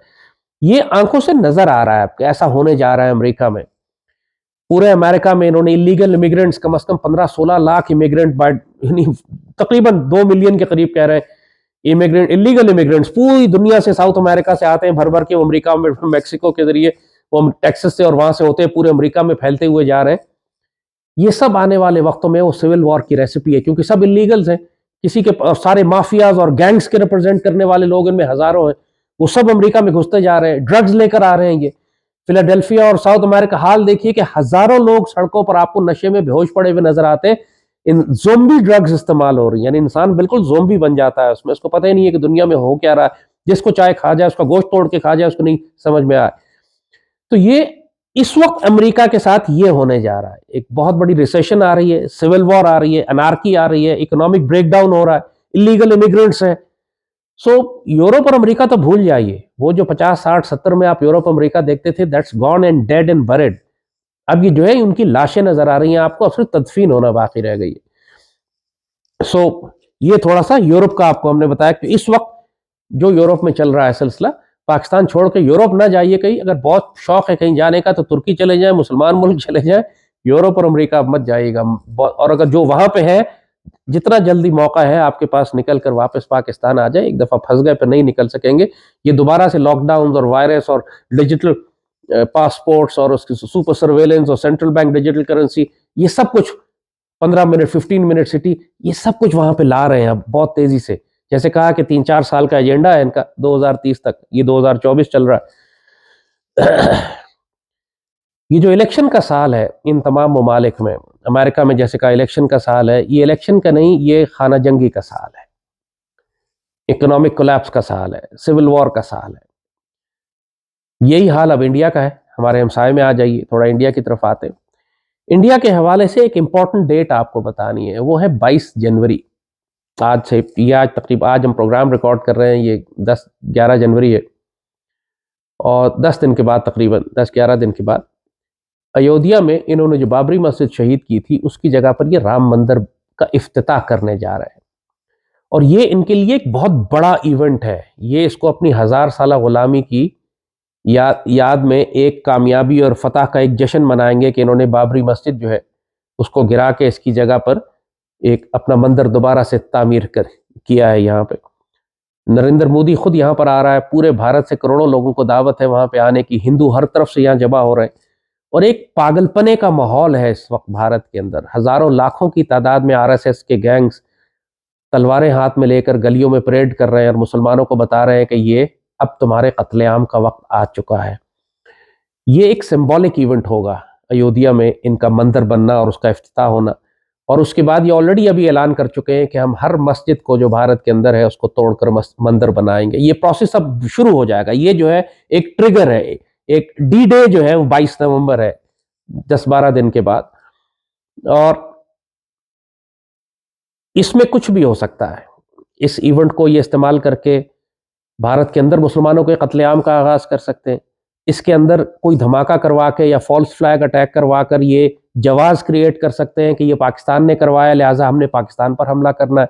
یہ آنکھوں سے نظر آ رہا ہے کہ ایسا ہونے جا رہا ہے امریکہ میں. پورے امریکہ میں انہوں نے الیگل امیگرینٹس کم از کم 15-16 لاکھ امیگرینٹ، یعنی تقریباً 2 ملین کے قریب کہہ رہے ہیں امیگرینٹ، الیگل امیگرینٹس پوری دنیا سے ساؤتھ امریکہ سے آتے ہیں بھر بھر کے. وہ امریکہ میں میکسیکو کے ذریعے، وہ ٹیکسس سے اور وہاں سے ہوتے ہیں پورے امریکہ میں پھیلتے ہوئے جا رہے ہیں. یہ سب آنے والے وقتوں میں وہ سول وار کی ریسیپی ہے، کیونکہ سب انلیگلز ہیں، کسی کے سارے مافیاز اور گینگز کے ریپرزینٹ کرنے والے لوگ ان میں ہزاروں ہیں، وہ سب امریکہ میں گھستے جا رہے ہیں، ڈرگز لے کر آ رہے ہیں۔ یہ فلاڈیلفیا اور ساؤتھ امریکہ حال دیکھیے کہ ہزاروں لوگ سڑکوں پر آپ کو نشے میں بے ہوش پڑے ہوئے نظر آتے ہیں، زومبی ڈرگز استعمال ہو رہی ہیں، یعنی انسان بالکل زومبی بن جاتا ہے، اس کو پتہ ہی نہیں ہے کہ دنیا میں ہو کیا رہا ہے، جس کو چائے کھا جائے، اس کا گوشت توڑ کے کھا جائے، اس کو نہیں سمجھ میں آئے۔ تو یہ اس وقت امریکہ کے ساتھ یہ ہونے جا رہا ہے، ایک بہت بڑی ریسیشن آ رہی ہے، سول وار آ رہی ہے، انارکی آ رہی ہے، اکنامک بریک ڈاؤن ہو رہا ہے، انلیگل امیگرنٹس ہیں۔ سو یورپ اور امریکہ تو بھول جائیے، وہ جو 50 60 70 میں آپ یورپ امریکہ دیکھتے تھے، that's gone and dead and buried. اب یہ جو ہے ان کی لاشیں نظر آ رہی ہیں آپ کو، اب صرف تدفین ہونا باقی رہ گئی ہے۔ سو یہ تھوڑا سا یورپ کا آپ کو ہم نے بتایا کہ اس وقت جو یورپ میں چل رہا ہے سلسلہ، پاکستان چھوڑ کے یورپ نہ جائیے کہیں، اگر بہت شوق ہے کہیں جانے کا تو ترکی چلے جائیں، مسلمان ملک چلے جائیں، یورپ اور امریکہ مت جائیے گا۔ اور اگر جو وہاں پہ ہے، جتنا جلدی موقع ہے آپ کے پاس نکل کر واپس پاکستان آ جائے، ایک دفعہ پھنس گئے پہ نہیں نکل سکیں گے۔ یہ دوبارہ سے لاک ڈاؤنز اور وائرس اور ڈیجیٹل پاسپورٹس اور اس کی سپر سرویلنس اور سینٹرل بینک ڈیجیٹل کرنسی، یہ سب کچھ 15 منٹ 15 منٹ سٹی، یہ سب کچھ وہاں پہ لا رہے ہیں اب بہت تیزی سے۔ جیسے کہا کہ 3-4 سال کا ایجنڈا ہے ان کا 2030 تک، یہ 2024 چل رہا ہے۔ یہ جو الیکشن کا سال ہے ان تمام ممالک میں، امریکہ میں جیسے کہا الیکشن کا سال ہے، یہ الیکشن کا نہیں، یہ خانہ جنگی کا سال ہے، اکنامک کولیپس کا سال ہے، سول وار کا سال ہے۔ یہی حال اب انڈیا کا ہے۔ ہمارے ہمسائے میں آ جائیے، تھوڑا انڈیا کی طرف آتے ہیں۔ انڈیا کے حوالے سے ایک امپورٹنٹ ڈیٹ آپ کو بتانی ہے، وہ ہے 22 جنوری۔ آج ہم پروگرام ریکارڈ کر رہے ہیں، یہ 11 جنوری ہے، اور 10 دن کے بعد، تقریباً 10-11 دن کے بعد، ایودھیا میں انہوں نے جو بابری مسجد شہید کی تھی، اس کی جگہ پر یہ رام مندر کا افتتاح کرنے جا رہے ہیں، اور یہ ان کے لیے ایک بہت بڑا ایونٹ ہے۔ یہ اس کو اپنی 1000 سالہ غلامی کی یاد میں ایک کامیابی اور فتح کا ایک جشن منائیں گے کہ انہوں نے بابری مسجد جو ہے اس کو گرا کے اس کی جگہ پر ایک اپنا مندر دوبارہ سے تعمیر کیا ہے۔ یہاں پہ نریندر مودی خود یہاں پر آ رہا ہے، پورے بھارت سے کروڑوں لوگوں کو دعوت ہے وہاں پہ آنے کی، ہندو ہر طرف سے یہاں جمع ہو رہے ہیں، اور ایک پاگل پنے کا ماحول ہے اس وقت بھارت کے اندر۔ ہزاروں لاکھوں کی تعداد میں RSS کے گینگز تلواریں ہاتھ میں لے کر گلیوں میں پریڈ کر رہے ہیں اور مسلمانوں کو بتا رہے ہیں کہ یہ اب تمہارے قتل عام کا وقت آ چکا ہے۔ یہ ایک سمبولک ایونٹ ہوگا ایودھیا میں ان کا مندر بننا اور اس کا افتتاح ہونا، اور اس کے بعد یہ آلریڈی ابھی اعلان کر چکے ہیں کہ ہم ہر مسجد کو جو بھارت کے اندر ہے اس کو توڑ کر مندر بنائیں گے۔ یہ پروسیس اب شروع ہو جائے گا۔ یہ جو ہے ایک ٹریگر ہے، ایک ڈی ڈے جو ہے وہ 22 نومبر ہے، 10-12 دن کے بعد، اور اس میں کچھ بھی ہو سکتا ہے۔ اس ایونٹ کو یہ استعمال کر کے بھارت کے اندر مسلمانوں کے قتل عام کا آغاز کر سکتے ہیں، اس کے اندر کوئی دھماکہ کروا کے یا فالس فلیگ اٹیک کروا کر یہ جواز کریٹ کر سکتے ہیں کہ یہ پاکستان نے کروایا لہٰذا ہم نے پاکستان پر حملہ کرنا ہے۔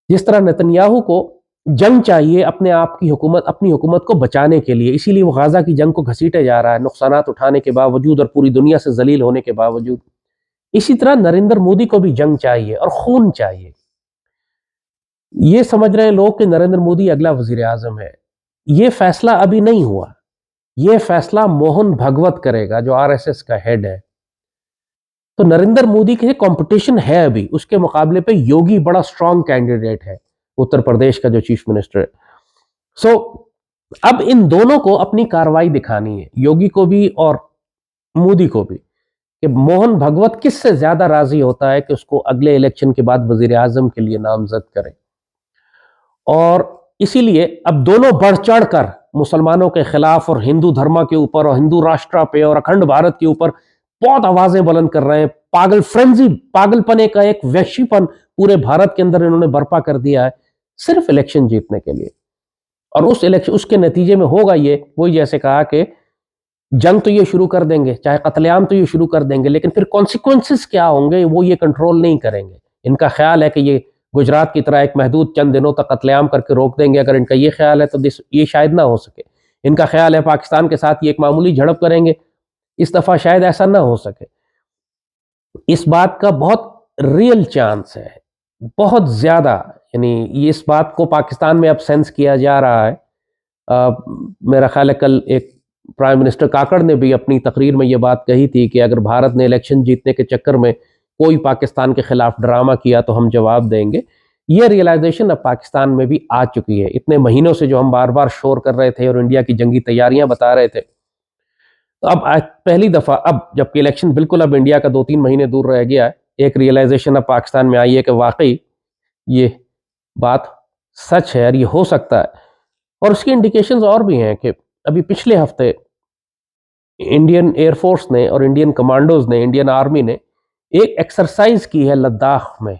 جس طرح نتنیاہو کو جنگ چاہیے اپنے آپ کی حکومت، اپنی حکومت کو بچانے کے لیے، اسی لیے وہ غزہ کی جنگ کو گھسیٹے جا رہا ہے نقصانات اٹھانے کے باوجود اور پوری دنیا سے ذلیل ہونے کے باوجود۔ اسی طرح نریندر مودی کو بھی جنگ چاہیے اور خون چاہیے۔ یہ سمجھ رہے ہیں لوگ کہ نریندر مودی اگلا وزیر اعظم ہے، یہ فیصلہ ابھی نہیں ہوا، یہ فیصلہ موہن بھگوت کرے گا جو RSS کا ہیڈ ہے۔ تو نریندر مودی کے کمپٹیشن ہے ابھی، اس کے مقابلے پہ یوگی بڑا سٹرونگ کینڈیڈیٹ ہے، اتر پردیش کا جو چیف منسٹر ہے۔ سو اب ان دونوں کو اپنی کارروائی دکھانی ہے، یوگی کو بھی اور مودی کو بھی، کہ موہن بھگوت کس سے زیادہ راضی ہوتا ہے کہ اس کو اگلے الیکشن کے بعد وزیر اعظم کے لیے نامزد کرے۔ اور اسی لیے اب دونوں بڑھ چڑھ کر مسلمانوں کے خلاف اور ہندو دھرما کے اوپر اور ہندو راشٹرا پہ اور اکھنڈ بھارت کے اوپر بہت آوازیں بلند کر رہے ہیں۔ پاگل پنے کا ایک وحشی پن پورے بھارت کے اندر انہوں نے برپا کر دیا ہے، صرف الیکشن جیتنے کے لیے۔ اور اس کے نتیجے میں ہوگا یہ، وہی جیسے کہا کہ جنگ تو یہ شروع کر دیں گے، چاہے قتل عام تو یہ شروع کر دیں گے، لیکن پھر کانسیکوینسز کیا ہوں گے وہ یہ کنٹرول نہیں کریں گے۔ ان کا خیال ہے کہ یہ گجرات کی طرح ایک محدود چند دنوں تک قتل عام کر کے روک دیں گے، اگر ان کا یہ خیال ہے تو یہ شاید نہ ہو سکے۔ ان کا خیال ہے پاکستان کے ساتھ یہ ایک معمولی جھڑپ کریں گے، اس دفعہ شاید ایسا نہ ہو سکے۔ اس بات کا بہت ریئل چانس ہے، بہت زیادہ، یعنی اس بات کو پاکستان میں اب سینس کیا جا رہا ہے۔ میرا خیال ہے کل ایک پرائم منسٹر کاکڑ نے بھی اپنی تقریر میں یہ بات کہی تھی کہ اگر بھارت نے الیکشن جیتنے کے چکر میں کوئی پاکستان کے خلاف ڈرامہ کیا تو ہم جواب دیں گے. یہ ریئلائزیشن اب پاکستان میں بھی آ چکی ہے. اتنے مہینوں سے جو ہم بار بار شور کر رہے تھے اور انڈیا کی جنگی تیاریاں بتا رہے تھے، تو اب پہلی دفعہ اب جبکہ الیکشن بالکل اب انڈیا کا 2-3 مہینے دور رہ گیا ہے، ایک ریئلائزیشن اب پاکستان میں آئی ہے کہ واقعی یہ بات سچ ہے اور یہ ہو سکتا ہے. اور اس کی انڈیکیشنز اور بھی ہیں کہ ابھی پچھلے ہفتے انڈین ایئر فورس نے اور انڈین کمانڈوز نے، انڈین آرمی نے ایک ایکسرسائز کی ہے لداخ میں.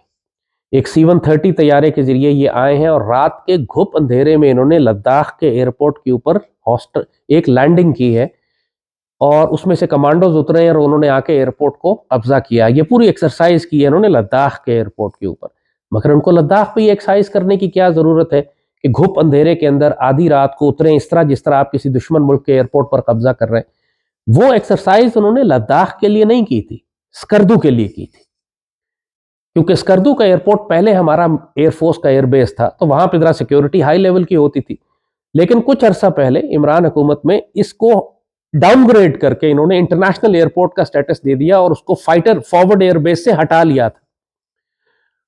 ایک C-130 طیارے کے ذریعے یہ آئے ہیں اور رات کے گھپ اندھیرے میں انہوں نے لداخ کے ایئرپورٹ کے اوپر ایک لینڈنگ کی ہے، اور اس میں سے کمانڈوز اترے ہیں اور انہوں نے آ کے ایئرپورٹ کو قبضہ کیا. یہ پوری ایکسرسائز کی ہے انہوں نے لداخ کے ایئرپورٹ کے اوپر. مگر ان کو لداخ پہ یہ ایکسرسائز کرنے کی کیا ضرورت ہے کہ گھپ اندھیرے کے اندر آدھی رات کو اتریں اس طرح جس طرح آپ کسی دشمن ملک کے ایئرپورٹ پر قبضہ کر رہے ہیں؟ وہ ایکسرسائز انہوں نے لداخ کے لیے نہیں کی تھی، اسکردو کے لیے کی تھی. کیونکہ اسکردو کا ایئرپورٹ پہلے ہمارا ایئر فورس کا ایئر بیس تھا، تو وہاں پہ ذرا سیکیورٹی ہائی لیول کی ہوتی تھی. لیکن کچھ عرصہ پہلے عمران حکومت میں اس کو ڈاؤن گریڈ کر کے انہوں نے انٹرنیشنل ایئرپورٹ کا سٹیٹس دے دیا اور اس کو فائٹر فارورڈ ایئر بیس سے ہٹا لیا تھا.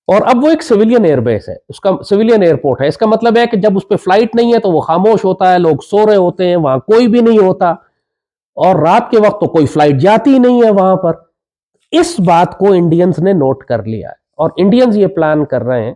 اور اب وہ ایک سویلین ایئر بیس ہے، اس کا سویلین ایئرپورٹ ہے. اس کا مطلب ہے کہ جب اس پہ فلائٹ نہیں ہے تو وہ خاموش ہوتا ہے، لوگ سو رہے ہوتے ہیں، وہاں کوئی بھی نہیں ہوتا، اور رات کے وقت تو کوئی فلائٹ جاتی ہی نہیں ہے وہاں پر. اس بات کو انڈینز نے نوٹ کر لیا ہے اور انڈینز یہ پلان کر رہے ہیں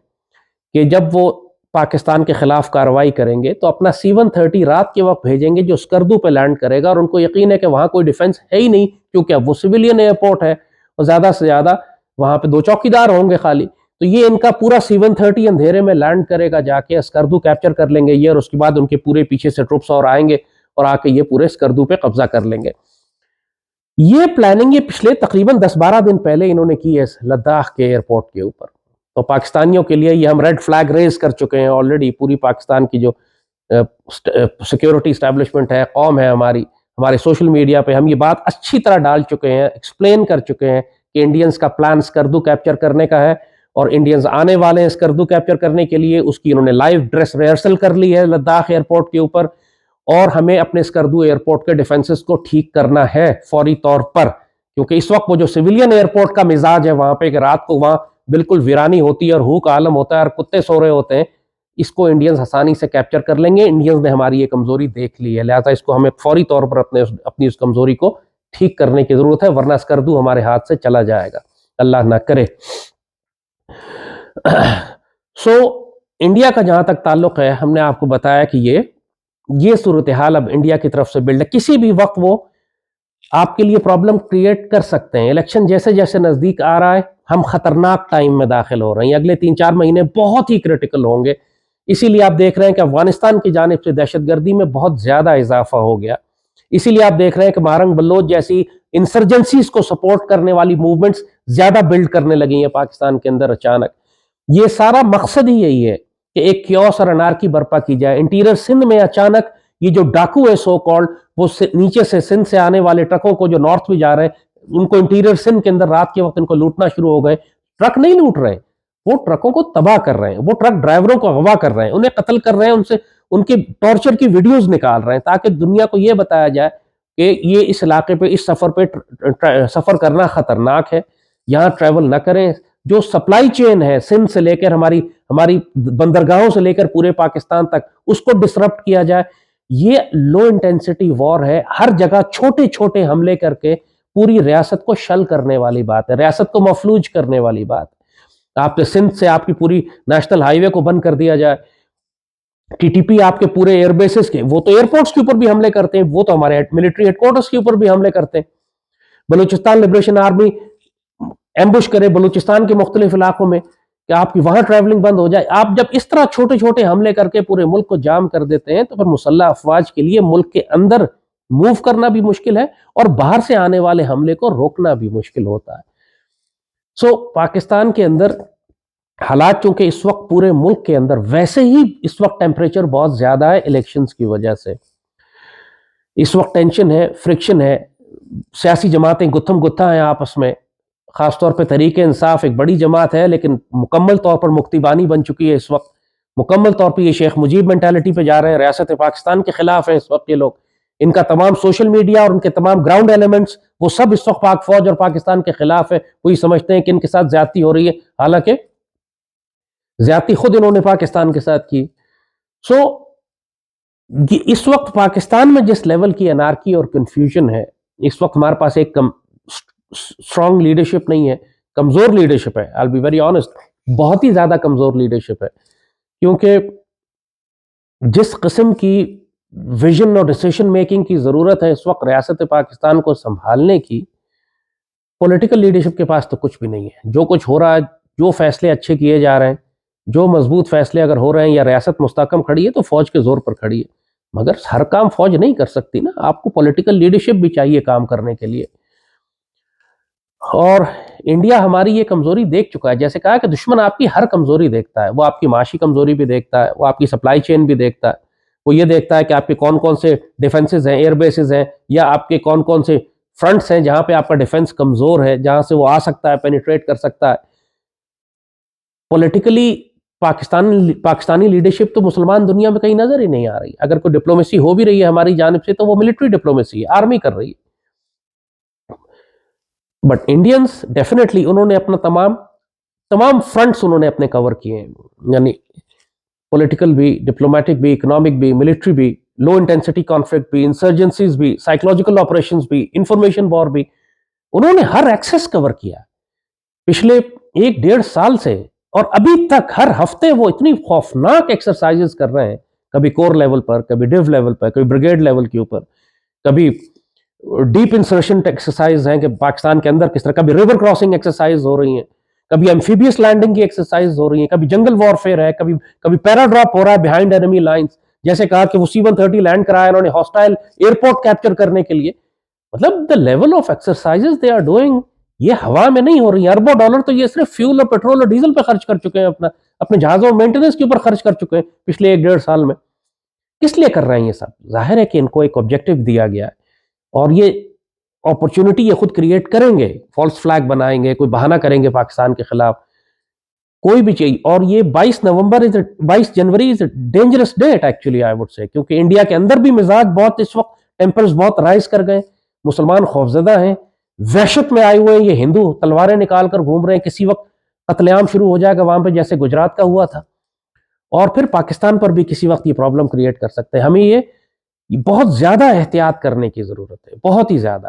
کہ جب وہ پاکستان کے خلاف کارروائی کریں گے تو اپنا C-130 رات کے وقت بھیجیں گے جو اسکردو پہ لینڈ کرے گا، اور ان کو یقین ہے کہ وہاں کوئی ڈیفنس ہے ہی نہیں کیونکہ اب وہ سویلین ایئرپورٹ ہے اور زیادہ سے زیادہ وہاں پہ 2 چوکیدار ہوں گے خالی. تو یہ ان کا پورا C-130 اندھیرے میں لینڈ کرے گا، جا کے اسکردو کیپچر کر لیں گے یہ، اور اس کے بعد ان کے پورے پیچھے سے ٹروپس اور آئیں گے اور آ کے یہ پورے اسکردو پہ قبضہ کر لیں گے. یہ پلاننگ یہ پچھلے تقریباً 10-12 دن پہلے انہوں نے کی ہے لداخ کے ایئرپورٹ کے اوپر. تو پاکستانیوں کے لیے یہ ہم ریڈ فلیگ ریز کر چکے ہیں آلریڈی. پوری پاکستان کی جو سیکیورٹی اسٹیبلشمنٹ ہے، قوم ہے ہماری، ہمارے سوشل میڈیا پہ ہم یہ بات اچھی طرح ڈال چکے ہیں، ایکسپلین کر چکے ہیں کہ انڈینز کا پلان اسکردو کیپچر کرنے کا ہے اور انڈینز آنے والے ہیں اسکردو کیپچر کرنے کے لیے. اس کی انہوں نے لائیو ڈریس ریہرسل کر لی ہے لداخ ایئرپورٹ کے اوپر، اور ہمیں اپنے اسکردو ایئرپورٹ کے ڈیفنسز کو ٹھیک کرنا ہے فوری طور پر. کیونکہ اس وقت وہ جو سویلین ایئرپورٹ کا مزاج ہے وہاں پہ کہ رات کو وہاں بالکل ویرانی ہوتی ہے اور ہوک عالم ہوتا ہے اور کتے سو رہے ہوتے ہیں، اس کو انڈینز آسانی سے کیپچر کر لیں گے. انڈینز نے ہماری یہ کمزوری دیکھ لی ہے، لہٰذا اس کو ہمیں فوری طور پر اپنی اس کمزوری کو ٹھیک کرنے کی ضرورت ہے، ورنہ اسکردو ہمارے ہاتھ سے چلا جائے گا، اللہ نہ کرے. انڈیا کا جہاں تک تعلق ہے، ہم نے آپ کو بتایا کہ یہ صورتحال اب انڈیا کی طرف سے بلڈ ہے. کسی بھی وقت وہ آپ کے لیے پرابلم کریٹ کر سکتے ہیں. الیکشن جیسے جیسے نزدیک آ رہا ہے ہم خطرناک ٹائم میں داخل ہو رہے ہیں. اگلے 3-4 مہینے بہت ہی کریٹیکل ہوں گے. اسی لیے آپ دیکھ رہے ہیں کہ افغانستان کی جانب سے دہشت گردی میں بہت زیادہ اضافہ ہو گیا. اسی لیے آپ دیکھ رہے ہیں کہ مارنگ بلوچ جیسی انسرجنسیز کو سپورٹ کرنے والی موومنٹس زیادہ بلڈ کرنے لگی ہیں پاکستان کے اندر اچانک. یہ سارا مقصد ہی یہی ہے کہ ایک کیوس اور انارکی برپا کی جائے. انٹیریئر سندھ میں اچانک یہ جو ڈاکو ہے سو کالڈ، وہ نیچے سے سندھ سے آنے والے ٹرکوں کو جو نارتھ بھی جا رہے ہیں ان کو انٹیریئر سندھ کے اندر رات کے وقت ان کو لوٹنا شروع ہو گئے. ٹرک نہیں لوٹ رہے ہیں، وہ ٹرکوں کو تباہ کر رہے ہیں، وہ ٹرک ڈرائیوروں کو اغوا کر رہے ہیں، انہیں قتل کر رہے ہیں، ان کے ٹارچر کی ویڈیوز نکال رہے ہیں تاکہ دنیا کو یہ بتایا جائے کہ یہ اس علاقے پہ اس سفر کرنا خطرناک ہے، یہاں ٹریول نہ کریں. جو سپلائی چین ہے سندھ سے لے کر ہماری بندرگاہوں سے لے کر پورے پاکستان تک، اس کو ڈسرپٹ کیا جائے. یہ لو انٹینسٹی وار ہے، ہر جگہ چھوٹے چھوٹے حملے کر کے پوری ریاست کو شل کرنے والی بات ہے، ریاست کو مفلوج کرنے والی بات. آپ کے سندھ سے آپ کی پوری نیشنل ہائی وے کو بند کر دیا جائے. ٹی ٹی پی آپ کے پورے ایئر بیسز کے، وہ تو ایئرپورٹس کے اوپر بھی حملے کرتے ہیں، وہ تو ہمارے ملٹری ہیڈ کوارٹرز کے اوپر بھی حملے کرتے ہیں. بلوچستان لبریشن آرمی ایمبوش کرے بلوچستان کے مختلف علاقوں میں کہ آپ کی وہاں ٹریولنگ بند ہو جائے. آپ جب اس طرح چھوٹے چھوٹے حملے کر کے پورے ملک کو جام کر دیتے ہیں تو پھر مسلح افواج کے لیے ملک کے اندر موو کرنا بھی مشکل ہے اور باہر سے آنے والے حملے کو روکنا بھی مشکل ہوتا ہے. پاکستان کے اندر حالات چونکہ اس وقت پورے ملک کے اندر ویسے ہی اس وقت ٹیمپریچر بہت زیادہ ہے الیکشنز کی وجہ سے، اس وقت ٹینشن ہے، فرکشن ہے، سیاسی جماعتیں گتھم گتھا ہیں آپس میں. خاص طور پہ تحریک انصاف ایک بڑی جماعت ہے لیکن مکمل طور پر مکتی بانی بن چکی ہے اس وقت. مکمل طور پہ یہ شیخ مجیب مینٹالٹی پہ جا رہے ہیں، ریاست پاکستان کے خلاف ہیں اس وقت یہ لوگ. ان کا تمام سوشل میڈیا اور ان کے تمام گراؤنڈ ایلیمنٹس وہ سب اس وقت پاک فوج اور پاکستان کے خلاف ہے. وہی سمجھتے ہیں کہ ان کے ساتھ زیادتی ہو رہی ہے، حالانکہ زیادتی خود انہوں نے پاکستان کے ساتھ کی. سو اس وقت پاکستان میں جس لیول کی انارکی اور کنفیوژن ہے، اس وقت ہمارے پاس ایک اسٹرانگ لیڈرشپ نہیں ہے، کمزور لیڈرشپ ہے. I'll be very honest، بہت ہی زیادہ کمزور لیڈرشپ ہے، کیونکہ جس قسم کی ویژن اور ڈیسیشن میکنگ کی ضرورت ہے اس وقت ریاست پاکستان کو سنبھالنے کی، پولیٹیکل لیڈرشپ کے پاس تو کچھ بھی نہیں ہے. جو کچھ ہو رہا ہے، جو فیصلے اچھے کیے جا رہے ہیں، جو مضبوط فیصلے اگر ہو رہے ہیں یا ریاست مستحکم کھڑی ہے تو فوج کے زور پر کھڑی ہے. مگر ہر کام فوج نہیں کر سکتی نا، آپ کو پولیٹیکل لیڈرشپ بھی چاہیے کام کرنے کے لیے. اور انڈیا ہماری یہ کمزوری دیکھ چکا ہے. جیسے کہا کہ دشمن آپ کی ہر کمزوری دیکھتا ہے، وہ آپ کی معاشی کمزوری بھی دیکھتا ہے، وہ آپ کی سپلائی چین بھی دیکھتا ہے، وہ یہ دیکھتا ہے کہ آپ کے کون کون سے ڈیفنسز ہیں، ایئر بیسز ہیں، یا آپ کے کون کون سے فرنٹس ہیں جہاں پہ آپ کا ڈیفنس کمزور ہے، جہاں سے وہ آ سکتا ہے، پینیٹریٹ کر سکتا ہے. پولیٹیکلی پاکستانی لیڈرشپ تو مسلمان دنیا میں کہیں نظر ہی نہیں آ رہی. اگر کوئی ڈپلومیسی ہو بھی رہی ہے ہماری جانب سے تو وہ ملٹری ڈپلومیسی ہے، آرمی کر رہی ہے. بٹ انڈینس ڈیفینیٹلی انہوں نے اپنا تمام فرنٹس انہوں نے اپنے کور کیے ہیں، یعنی پولیٹیکل بھی، ڈپلومیٹک بھی، اکنامک بھی، ملٹری بھی، لو انٹینسٹی کانفلکٹ بھی، انسرجنسیز بھی، سائیکولوجیکل آپریشنز بھی، انفارمیشن وار بھی. انہوں نے ہر ایکسس کور کیا پچھلے 1-1.5 سال سے، اور ابھی تک ہر ہفتے وہ اتنی خوفناک ایکسرسائزز کر رہے ہیں، کبھی کور لیول پر، کبھی ڈیو لیول پر، کبھی بریگیڈ لیول کے اوپر، کبھی ڈیپ انسرشن ایکسرسائز ہیں کہ پاکستان کے اندر کس طرح، کبھی ریور کراسنگ ایکسرسائز ہو رہی ہیں، کبھی ایمفیبیس لینڈنگ کی ایکسرسائز ہو رہی ہیں، کبھی جنگل وارفیئر ہے، کبھی پیرا ڈراپ ہو رہا ہے بیہائنڈ انیمی لائنز. جیسے کہا کہ وہ C-130 لینڈ کرایا انہوں نے ہاسٹائل ایئرپورٹ کیپچر کرنے کے لیے. مطلب the level of exercises they are doing یہ ہوا میں نہیں ہو رہی ہیں. اربوں ڈالر تو یہ صرف فیول اور پیٹرول اور ڈیزل پہ خرچ کر چکے ہیں، اپنے جہازوں مینٹیننس کے اوپر خرچ کر چکے ہیں پچھلے 1-1.5 سال میں. کس لیے کر رہے ہیں یہ سب؟ ظاہر ہے کہ ان کو ایک آبجیکٹو دیا گیا ہے، اور یہ اپرچونٹی یہ خود کریٹ کریں گے، فالس فلیگ بنائیں گے، کوئی بہانہ کریں گے پاکستان کے خلاف، کوئی بھی چیز. اور یہ 22 January is a dangerous date actually I would say, کیونکہ انڈیا کے اندر بھی مزاج بہت اس وقت ٹیمپرز بہت رائز کر گئے، مسلمان خوفزدہ ہیں، وحشت میں آئے ہوئے ہیں. یہ ہندو تلواریں نکال کر گھوم رہے ہیں، کسی وقت قتل عام شروع ہو جائے گا وہاں پہ جیسے گجرات کا ہوا تھا، اور پھر پاکستان پر بھی کسی وقت یہ پرابلم کریٹ کر سکتے ہیں. ہمیں یہ بہت زیادہ احتیاط کرنے کی ضرورت ہے، بہت ہی زیادہ.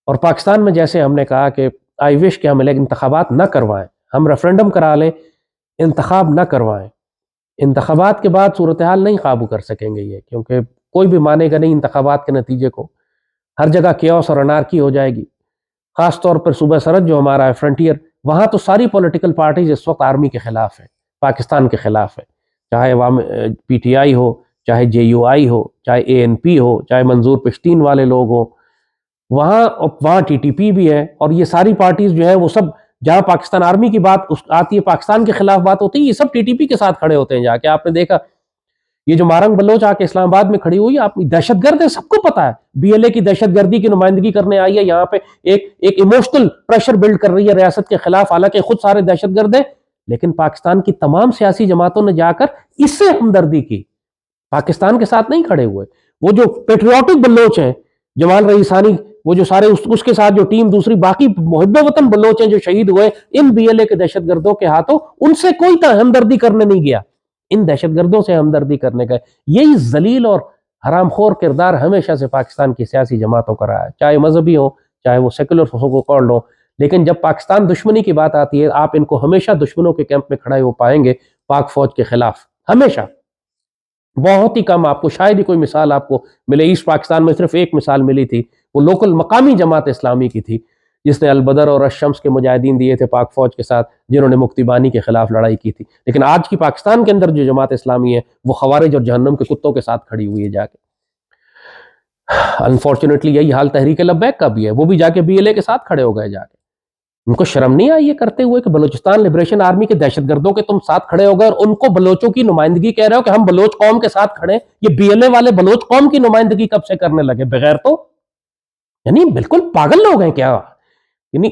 اور پاکستان میں جیسے ہم نے کہا کہ آئی وش کہ ہم انتخابات نہ کروائیں، ہم ریفرنڈم کرا لیں، انتخاب نہ کروائیں. انتخابات کے بعد صورتحال نہیں قابو کر سکیں گے یہ، کیونکہ کوئی بھی مانے گا نہیں انتخابات کے نتیجے کو. ہر جگہ کیوس اور انارکی ہو جائے گی. خاص طور پر صوبہ سرحد جو ہمارا ہے فرنٹیئر، وہاں تو ساری پولیٹیکل پارٹیز اس وقت آرمی کے خلاف ہے، پاکستان کے خلاف ہے. چاہے پی ٹی آئی ہو، چاہے JUI ہو، چاہے ANP ہو، چاہے منظور پشتین والے لوگ ہوں، وہاں TTP بھی ہے. اور یہ ساری پارٹیز جو ہے وہ سب، جہاں پاکستان آرمی کی بات آتی ہے، پاکستان کے خلاف بات ہوتی ہے، یہ سب TTP کے ساتھ کھڑے ہوتے ہیں. جا کے آپ نے دیکھا یہ جو مارنگ بلوچ آ کے اسلام آباد میں کھڑی ہوئی، آپ دہشت گرد ہے، سب کو پتا ہے. BLA کی دہشت گردی کی نمائندگی کرنے آئی ہے یہاں پہ، ایک ایموشنل پریشر بلڈ کر رہی ہے ریاست کے خلاف، حالانکہ خود سارے دہشت گرد ہیں. لیکن پاکستان کی تمام سیاسی جماعتوں نے جا کر اس سے ہمدردی کی، پاکستان کے ساتھ نہیں کھڑے ہوئے. وہ جو پیٹریوٹک بلوچ ہیں، جمال رئیسانی، وہ جو سارے اس کے ساتھ جو ٹیم دوسری باقی محب وطن بلوچ ہیں جو شہید ہوئے ان BLA کے دہشت گردوں کے ہاتھوں، ان سے کوئی ہمدردی کرنے نہیں گیا، ان دہشت گردوں سے ہمدردی کرنے کا. یہی ذلیل اور حرام خور کردار ہمیشہ سے پاکستان کی سیاسی جماعتوں کا رہا ہے، چاہے مذہبی ہوں، چاہے وہ سیکولر سو کالڈ ہوں. لیکن جب پاکستان دشمنی کی بات آتی ہے، آپ ان کو ہمیشہ دشمنوں کے کیمپ میں کھڑے ہو پائیں گے پاک فوج کے خلاف، ہمیشہ. بہت ہی کم آپ کو شاید ہی کوئی مثال آپ کو ملے. ایسٹ پاکستان میں صرف ایک مثال ملی تھی، وہ لوکل مقامی جماعت اسلامی کی تھی، جس نے البدر اور الشمس کے مجاہدین دیے تھے پاک فوج کے ساتھ، جنہوں نے مکتی بانی کے خلاف لڑائی کی تھی. لیکن آج کی پاکستان کے اندر جو جماعت اسلامی ہے وہ خوارج اور جہنم کے کتوں کے ساتھ کھڑی ہوئی ہے جا کے. انفارچونیٹلی یہی حال تحریک لبیک کا بھی ہے، وہ بھی جا کے BLA کے ساتھ کھڑے ہو گئے جا کے. ان کو شرم نہیں آئی یہ کرتے ہوئے کہ بلوچستان لبریشن آرمی کے دہشت گردوں کے تم ساتھ کھڑے ہو گئے، اور ان کو بلوچوں کی نمائندگی کہہ رہے ہو کہ ہم بلوچ قوم کے ساتھ کھڑے. یہ BLA والے بلوچ قوم کی نمائندگی کب سے کرنے لگے بغیر تو؟ یعنی بالکل پاگل لوگ ہیں کیا؟ یعنی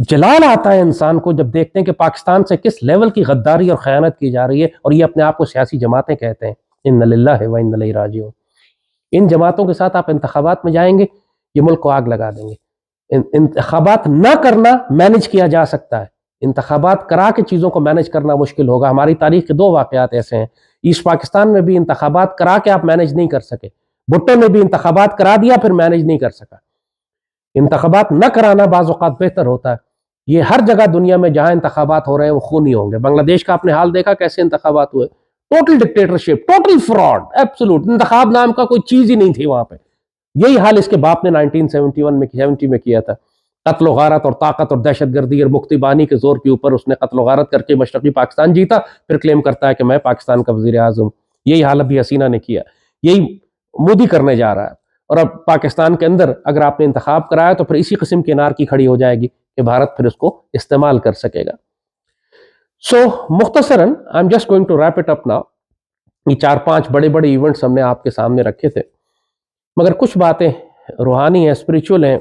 جلال آتا ہے انسان کو جب دیکھتے ہیں کہ پاکستان سے کس لیول کی غداری اور خیانت کی جا رہی ہے، اور یہ اپنے آپ کو سیاسی جماعتیں کہتے ہیں. ان للہ و انا الیہ راجعون. ان جماعتوں کے ساتھ آپ انتخابات میں جائیں گے، یہ ملک کو آگ لگا دیں گے۔ انتخابات نہ کرنا مینج کیا جا سکتا ہے، انتخابات کرا کے چیزوں کو مینج کرنا مشکل ہوگا۔ ہماری تاریخ کے 2 واقعات ایسے ہیں، ایسٹ پاکستان میں بھی انتخابات کرا کے آپ مینج نہیں کر سکے، بھٹو نے بھی انتخابات کرا دیا پھر مینج نہیں کر سکا۔ انتخابات نہ کرانا بعض اوقات بہتر ہوتا ہے۔ یہ ہر جگہ دنیا میں جہاں انتخابات ہو رہے ہیں وہ خونی ہوں گے۔ بنگلہ دیش کا آپ نے حال دیکھا کیسے انتخابات ہوئے، total dictatorship, total fraud, absolute, انتخاب نام کا کوئی چیز ہی نہیں تھی وہاں پہ۔ یہی حال اس کے باپ نے 1970 میں کیا تھا، قتل و غارت اور طاقت اور دہشت گردی اور مکتی بانی کے زور کے اوپر اس نے قتل و غارت کر کے مشرقی پاکستان جیتا، پھر کلیم کرتا ہے کہ میں پاکستان کا وزیر اعظم۔ یہی حال ابھی حسینہ نے کیا، یہی مودی کرنے جا رہا ہے۔ اور اب پاکستان کے اندر اگر آپ نے انتخاب کرایا تو پھر اسی قسم کی انارکی کھڑی ہو جائے گی کہ بھارت پھر اس کو استعمال کر سکے گا۔ سو مختصراً I am just going to wrap it up now. یہ 4-5 بڑے بڑے ایونٹس ہم نے آپ کے سامنے رکھے تھے، مگر کچھ باتیں روحانی ہیں، اسپریچول ہیں،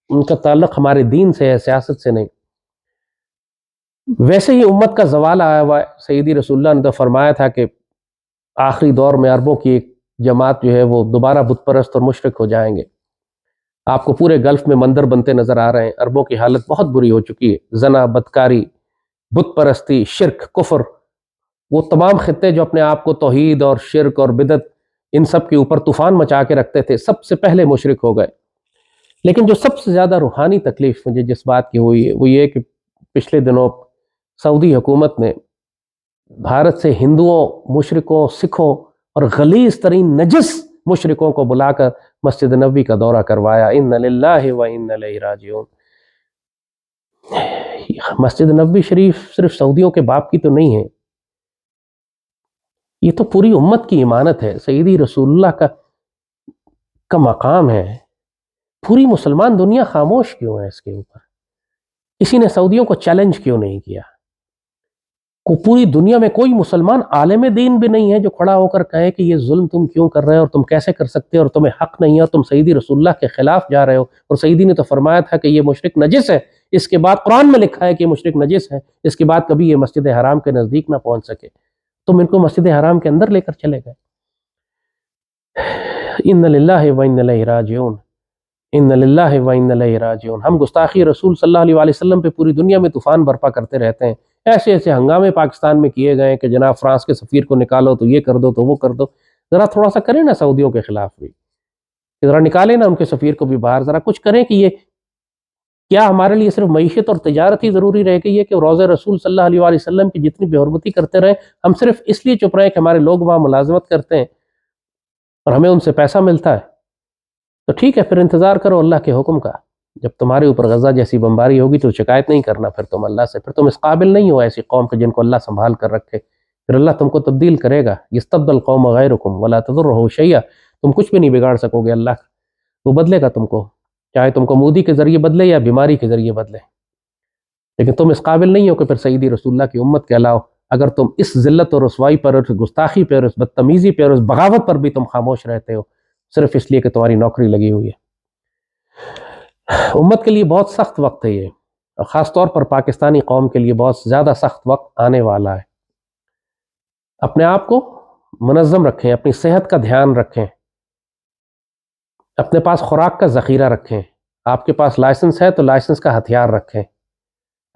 ان کا تعلق ہمارے دین سے ہے، سیاست سے نہیں۔ ویسے ہی امت کا زوال آیا ہوا ہے۔ سیدی رسول اللہ نے تو فرمایا تھا کہ آخری دور میں عربوں کی ایک جماعت جو ہے وہ دوبارہ بت پرست اور مشرک ہو جائیں گے۔ آپ کو پورے گلف میں مندر بنتے نظر آ رہے ہیں، عربوں کی حالت بہت بری ہو چکی ہے، زنا، بدکاری، بت پرستی، شرک، کفر۔ وہ تمام خطے جو اپنے آپ کو توحید اور شرک اور بدعت ان سب کے اوپر طوفان مچا کے رکھتے تھے، سب سے پہلے مشرک ہو گئے۔ لیکن جو سب سے زیادہ روحانی تکلیف مجھے جس بات کی ہوئی ہے وہ یہ کہ پچھلے دنوں سعودی حکومت نے بھارت سے ہندوؤں، مشرکوں، سکھوں اور غلیظ ترین نجس مشرکوں کو بلا کر مسجد نبوی کا دورہ کروایا۔ ان للہ و انا الیہ راجعون۔ مسجد نبوی شریف صرف سعودیوں کے باپ کی تو نہیں ہے، یہ تو پوری امت کی امانت ہے، سیدی رسول اللہ کا مقام ہے۔ پوری مسلمان دنیا خاموش کیوں ہے اس کے اوپر؟ کسی نے سعودیوں کو چیلنج کیوں نہیں کیا؟ پوری دنیا میں کوئی مسلمان عالم دین بھی نہیں ہے جو کھڑا ہو کر کہے کہ یہ ظلم تم کیوں کر رہے ہو اور تم کیسے کر سکتے ہو اور تمہیں حق نہیں ہے اور تم سیدی رسول اللہ کے خلاف جا رہے ہو۔ اور سیدی نے تو فرمایا تھا کہ یہ مشرک نجس ہے، اس کے بعد قرآن میں لکھا ہے کہ یہ مشرک نجس ہے، اس کے بعد کبھی یہ مسجد حرام کے نزدیک نہ پہنچ سکے، تم ان کو مسجد حرام کے اندر لے کر چلے گئے۔ ان للہ و انا الیہ راجعون، ان للہ و انا الیہ راجعون۔ ہم گستاخی رسول صلی اللہ علیہ وسلم پہ پوری دنیا میں طوفان برپا کرتے رہتے ہیں، ایسے ایسے ہنگامے پاکستان میں کیے گئے کہ جناب فرانس کے سفیر کو نکالو تو یہ کر دو تو وہ کر دو۔ ذرا تھوڑا سا کریں نا سعودیوں کے خلاف بھی، ذرا نکالیں نا ان کے سفیر کو بھی باہر، ذرا کچھ کریں کہ یہ کیا ہمارے لیے صرف معیشت اور تجارت ہی ضروری رہ گئی ہے کہ روضہ رسول صلی اللہ علیہ وسلم کی جتنی بے حرمتی کرتے رہے ہم صرف اس لیے چپ رہے کہ ہمارے لوگ وہاں ملازمت کرتے ہیں اور ہمیں ان سے پیسہ ملتا ہے؟ تو ٹھیک ہے، پھر انتظار کرو اللہ کے حکم کا۔ جب تمہارے اوپر غزہ جیسی بمباری ہوگی تو شکایت نہیں کرنا پھر تم اللہ سے، پھر تم اس قابل نہیں ہو ایسی قوم کے جن کو اللہ سنبھال کر رکھے، پھر اللہ تم کو تبدیل کرے گا۔ یستبدل قوم غیرکم ولا تضرہ شیئا، تم کچھ بھی نہیں بگاڑ سکو گے اللہ، وہ بدلے گا تم کو، چاہے تم کو مودی کے ذریعے بدلے یا بیماری کے ذریعے بدلے، لیکن تم اس قابل نہیں ہو کہ پھر سیدی رسول اللہ کی امت کہلاؤ اگر تم اس ذلت اور رسوائی پر، اس گستاخی پر، اس بدتمیزی پر، اس بغاوت پر بھی تم خاموش رہتے ہو صرف اس لیے کہ تمہاری نوکری لگی ہوئی ہے۔ امت کے لیے بہت سخت وقت ہے یہ، اور خاص طور پر پاکستانی قوم کے لیے بہت زیادہ سخت وقت آنے والا ہے۔ اپنے آپ کو منظم رکھیں، اپنی صحت کا دھیان رکھیں، اپنے پاس خوراک کا ذخیرہ رکھیں، آپ کے پاس لائسنس ہے تو لائسنس کا ہتھیار رکھیں۔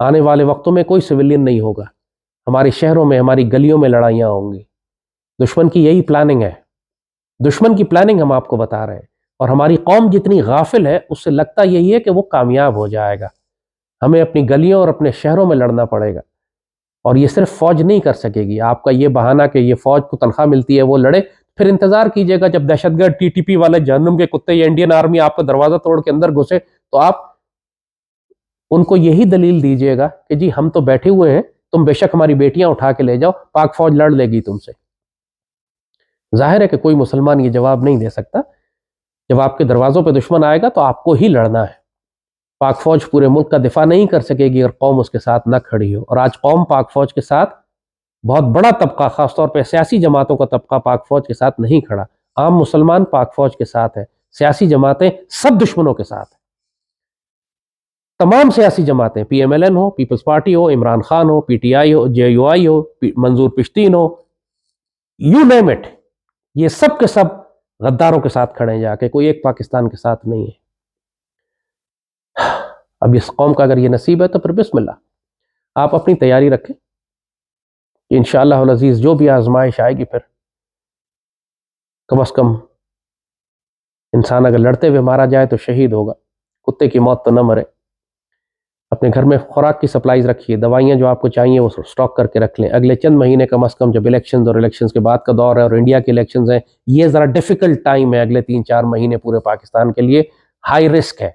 آنے والے وقتوں میں کوئی سویلین نہیں ہوگا، ہماری شہروں میں، ہماری گلیوں میں لڑائیاں ہوں گی۔ دشمن کی یہی پلاننگ ہے، دشمن کی پلاننگ ہم آپ کو بتا رہے ہیں، اور ہماری قوم جتنی غافل ہے اس سے لگتا یہی ہے کہ وہ کامیاب ہو جائے گا۔ ہمیں اپنی گلیوں اور اپنے شہروں میں لڑنا پڑے گا، اور یہ صرف فوج نہیں کر سکے گی۔ آپ کا یہ بہانہ کہ یہ فوج کو تنخواہ ملتی ہے وہ لڑے، پھر انتظار کیجئے گا جب دہشت گرد ٹی ٹی پی والے جہنم کے کتے یا انڈین آرمی آپ کا دروازہ توڑ کے اندر گھسے تو آپ ان کو یہی دلیل دیجئے گا کہ جی ہم تو بیٹھے ہوئے ہیں، تم بے شک ہماری بیٹیاں اٹھا کے لے جاؤ، پاک فوج لڑ لے گی تم سے۔ ظاہر ہے کہ کوئی مسلمان یہ جواب نہیں دے سکتا، جب آپ کے دروازوں پہ دشمن آئے گا تو آپ کو ہی لڑنا ہے۔ پاک فوج پورے ملک کا دفاع نہیں کر سکے گی اور قوم اس کے ساتھ نہ کھڑی ہو، اور آج قوم پاک فوج کے ساتھ، بہت بڑا طبقہ خاص طور پہ سیاسی جماعتوں کا طبقہ پاک فوج کے ساتھ نہیں کھڑا۔ عام مسلمان پاک فوج کے ساتھ ہے، سیاسی جماعتیں سب دشمنوں کے ساتھ ہیں۔ تمام سیاسی جماعتیں، پی ایم ایل این ہو، پیپلز پارٹی ہو، عمران خان ہو، پی ٹی آئی ہو، جے یو آئی ہو، منظور پشتین ہو، یو نیم اٹ، یہ سب کے سب غداروں کے ساتھ کھڑے ہیں جا کے، کوئی ایک پاکستان کے ساتھ نہیں ہے۔ اب اس قوم کا اگر یہ نصیب ہے تو پھر بسم اللہ، آپ اپنی تیاری رکھیں کہ انشاءاللہ العزیز جو بھی آزمائش آئے گی پھر کم از کم انسان اگر لڑتے ہوئے مارا جائے تو شہید ہوگا، کتے کی موت تو نہ مرے۔ اپنے گھر میں خوراک کی سپلائیز رکھیے، دوائیاں جو آپ کو چاہیے وہ سٹاک کر کے رکھ لیں۔ اگلے چند مہینے کم از کم جب الیکشنز اور الیکشنز کے بعد کا دور ہے اور انڈیا کے الیکشنز ہیں، یہ ذرا ڈیفیکلٹ ٹائم ہے، اگلے 3-4 مہینے پورے پاکستان کے لیے ہائی رسک ہے۔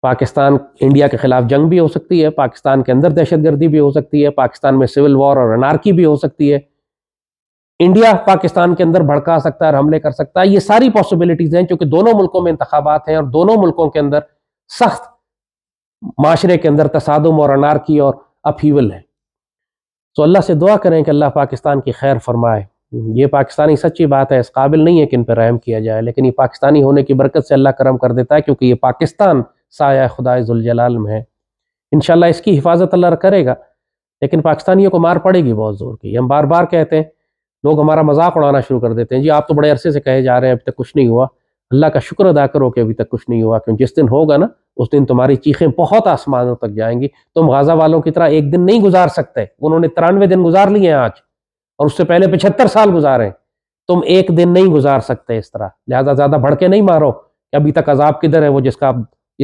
پاکستان انڈیا کے خلاف جنگ بھی ہو سکتی ہے، پاکستان کے اندر دہشت گردی بھی ہو سکتی ہے، پاکستان میں سول وار اور انارکی بھی ہو سکتی ہے، انڈیا پاکستان کے اندر بھڑکا سکتا ہے اور حملے کر سکتا ہے۔ یہ ساری پاسبلٹیز ہیں چونکہ دونوں ملکوں میں انتخابات ہیں اور دونوں ملکوں کے اندر سخت معاشرے کے اندر تصادم اور انارکی اور اپہیول ہے۔ تو اللہ سے دعا کریں کہ اللہ پاکستان کی خیر فرمائے۔ یہ پاکستانی سچی بات ہے، اس قابل نہیں ہے کہ ان پہ رحم کیا جائے، لیکن یہ پاکستانی ہونے کی برکت سے اللہ کرم کر دیتا ہے کیونکہ یہ پاکستان سایہ خدائے ذوالجلال میں ہے۔ انشاءاللہ اس کی حفاظت اللہ کرے گا، لیکن پاکستانیوں کو مار پڑے گی بہت زور کی۔ ہم بار بار کہتے ہیں، لوگ ہمارا مذاق اڑانا شروع کر دیتے ہیں، جی آپ تو بڑے عرصے سے کہے جا رہے ہیں ابھی تک کچھ نہیں ہوا۔ اللہ کا شکر ادا کرو کہ ابھی تک کچھ نہیں ہوا، کیونکہ جس دن ہوگا نا اس دن تمہاری چیخیں بہت آسمانوں تک جائیں گی۔ تم غزہ والوں کی طرح ایک دن نہیں گزار سکتے، انہوں نے 93 دن گزار لیے ہیں آج، اور اس سے پہلے 75 سال گزارے۔ تم ایک دن نہیں گزار سکتے اس طرح، لہذا زیادہ بڑھ کے نہیں مارو کہ ابھی تک عذاب کدھر ہے وہ جس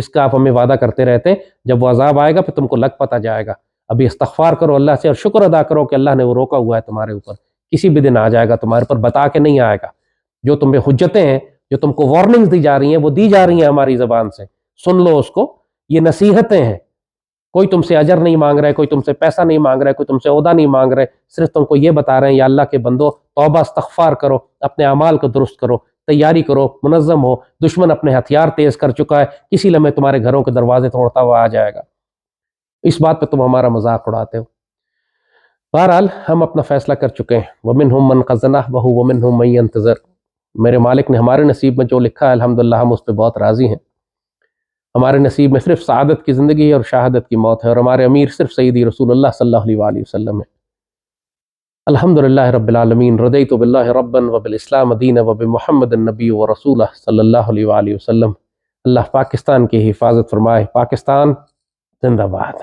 کا آپ ہمیں وعدہ کرتے رہتے ہیں۔ جب وہ عذاب آئے گا پھر تم کو لگ پتہ جائے گا۔ ابھی استغفار کرو اللہ سے اور شکر ادا کرو کہ اللہ نے وہ روکا ہوا ہے تمہارے اوپر، کسی بھی دن آ جائے گا تمہارے پر، بتا کے نہیں آئے گا۔ جو تم پہ حجتیں ہیں، جو تم کو وارننگز دی جا رہی ہیں، وہ دی جا رہی ہیں ہماری زبان سے، سن لو اس کو۔ یہ نصیحتیں ہیں، کوئی تم سے اجر نہیں مانگ رہے، کوئی تم سے پیسہ نہیں مانگ رہے، کوئی تم سے عہدہ نہیں مانگ رہے، صرف تم کو یہ بتا رہے ہیں یا اللہ کے بندو توبہ استغفار کرو، اپنے اعمال کو درست کرو، تیاری کرو، منظم ہو۔ دشمن اپنے ہتھیار تیز کر چکا ہے، کسی لمحے تمہارے گھروں کے دروازے توڑتا ہوا آ جائے گا۔ اس بات پہ تم ہمارا مذاق اڑاتے ہو۔ بہرحال ہم اپنا فیصلہ کر چکے ہیں، وَمِنْهُمْ مَنْ قَضَى نَحْبَهُ وَمِنْهُمْ مَنْ يَنْتَظِرُ۔ میرے مالک نے ہمارے نصیب میں جو لکھا ہے الحمدللہ ہم اس پہ بہت راضی ہیں۔ ہمارے نصیب میں صرف سعادت کی زندگی ہے اور شہادت کی موت ہے، اور ہمارے امیر صرف سیدی رسول اللہ صلی اللہ علیہ وآلہ وسلم ہے۔ الحمدللہ رب العالمین، رضیت باللہ ربا وبالاسلام دینا وبمحمد النبی ورسولہ صلی اللہ علیہ وآلہ وسلم۔ اللہ پاکستان کی حفاظت فرمائے۔ پاکستان زندہ باد۔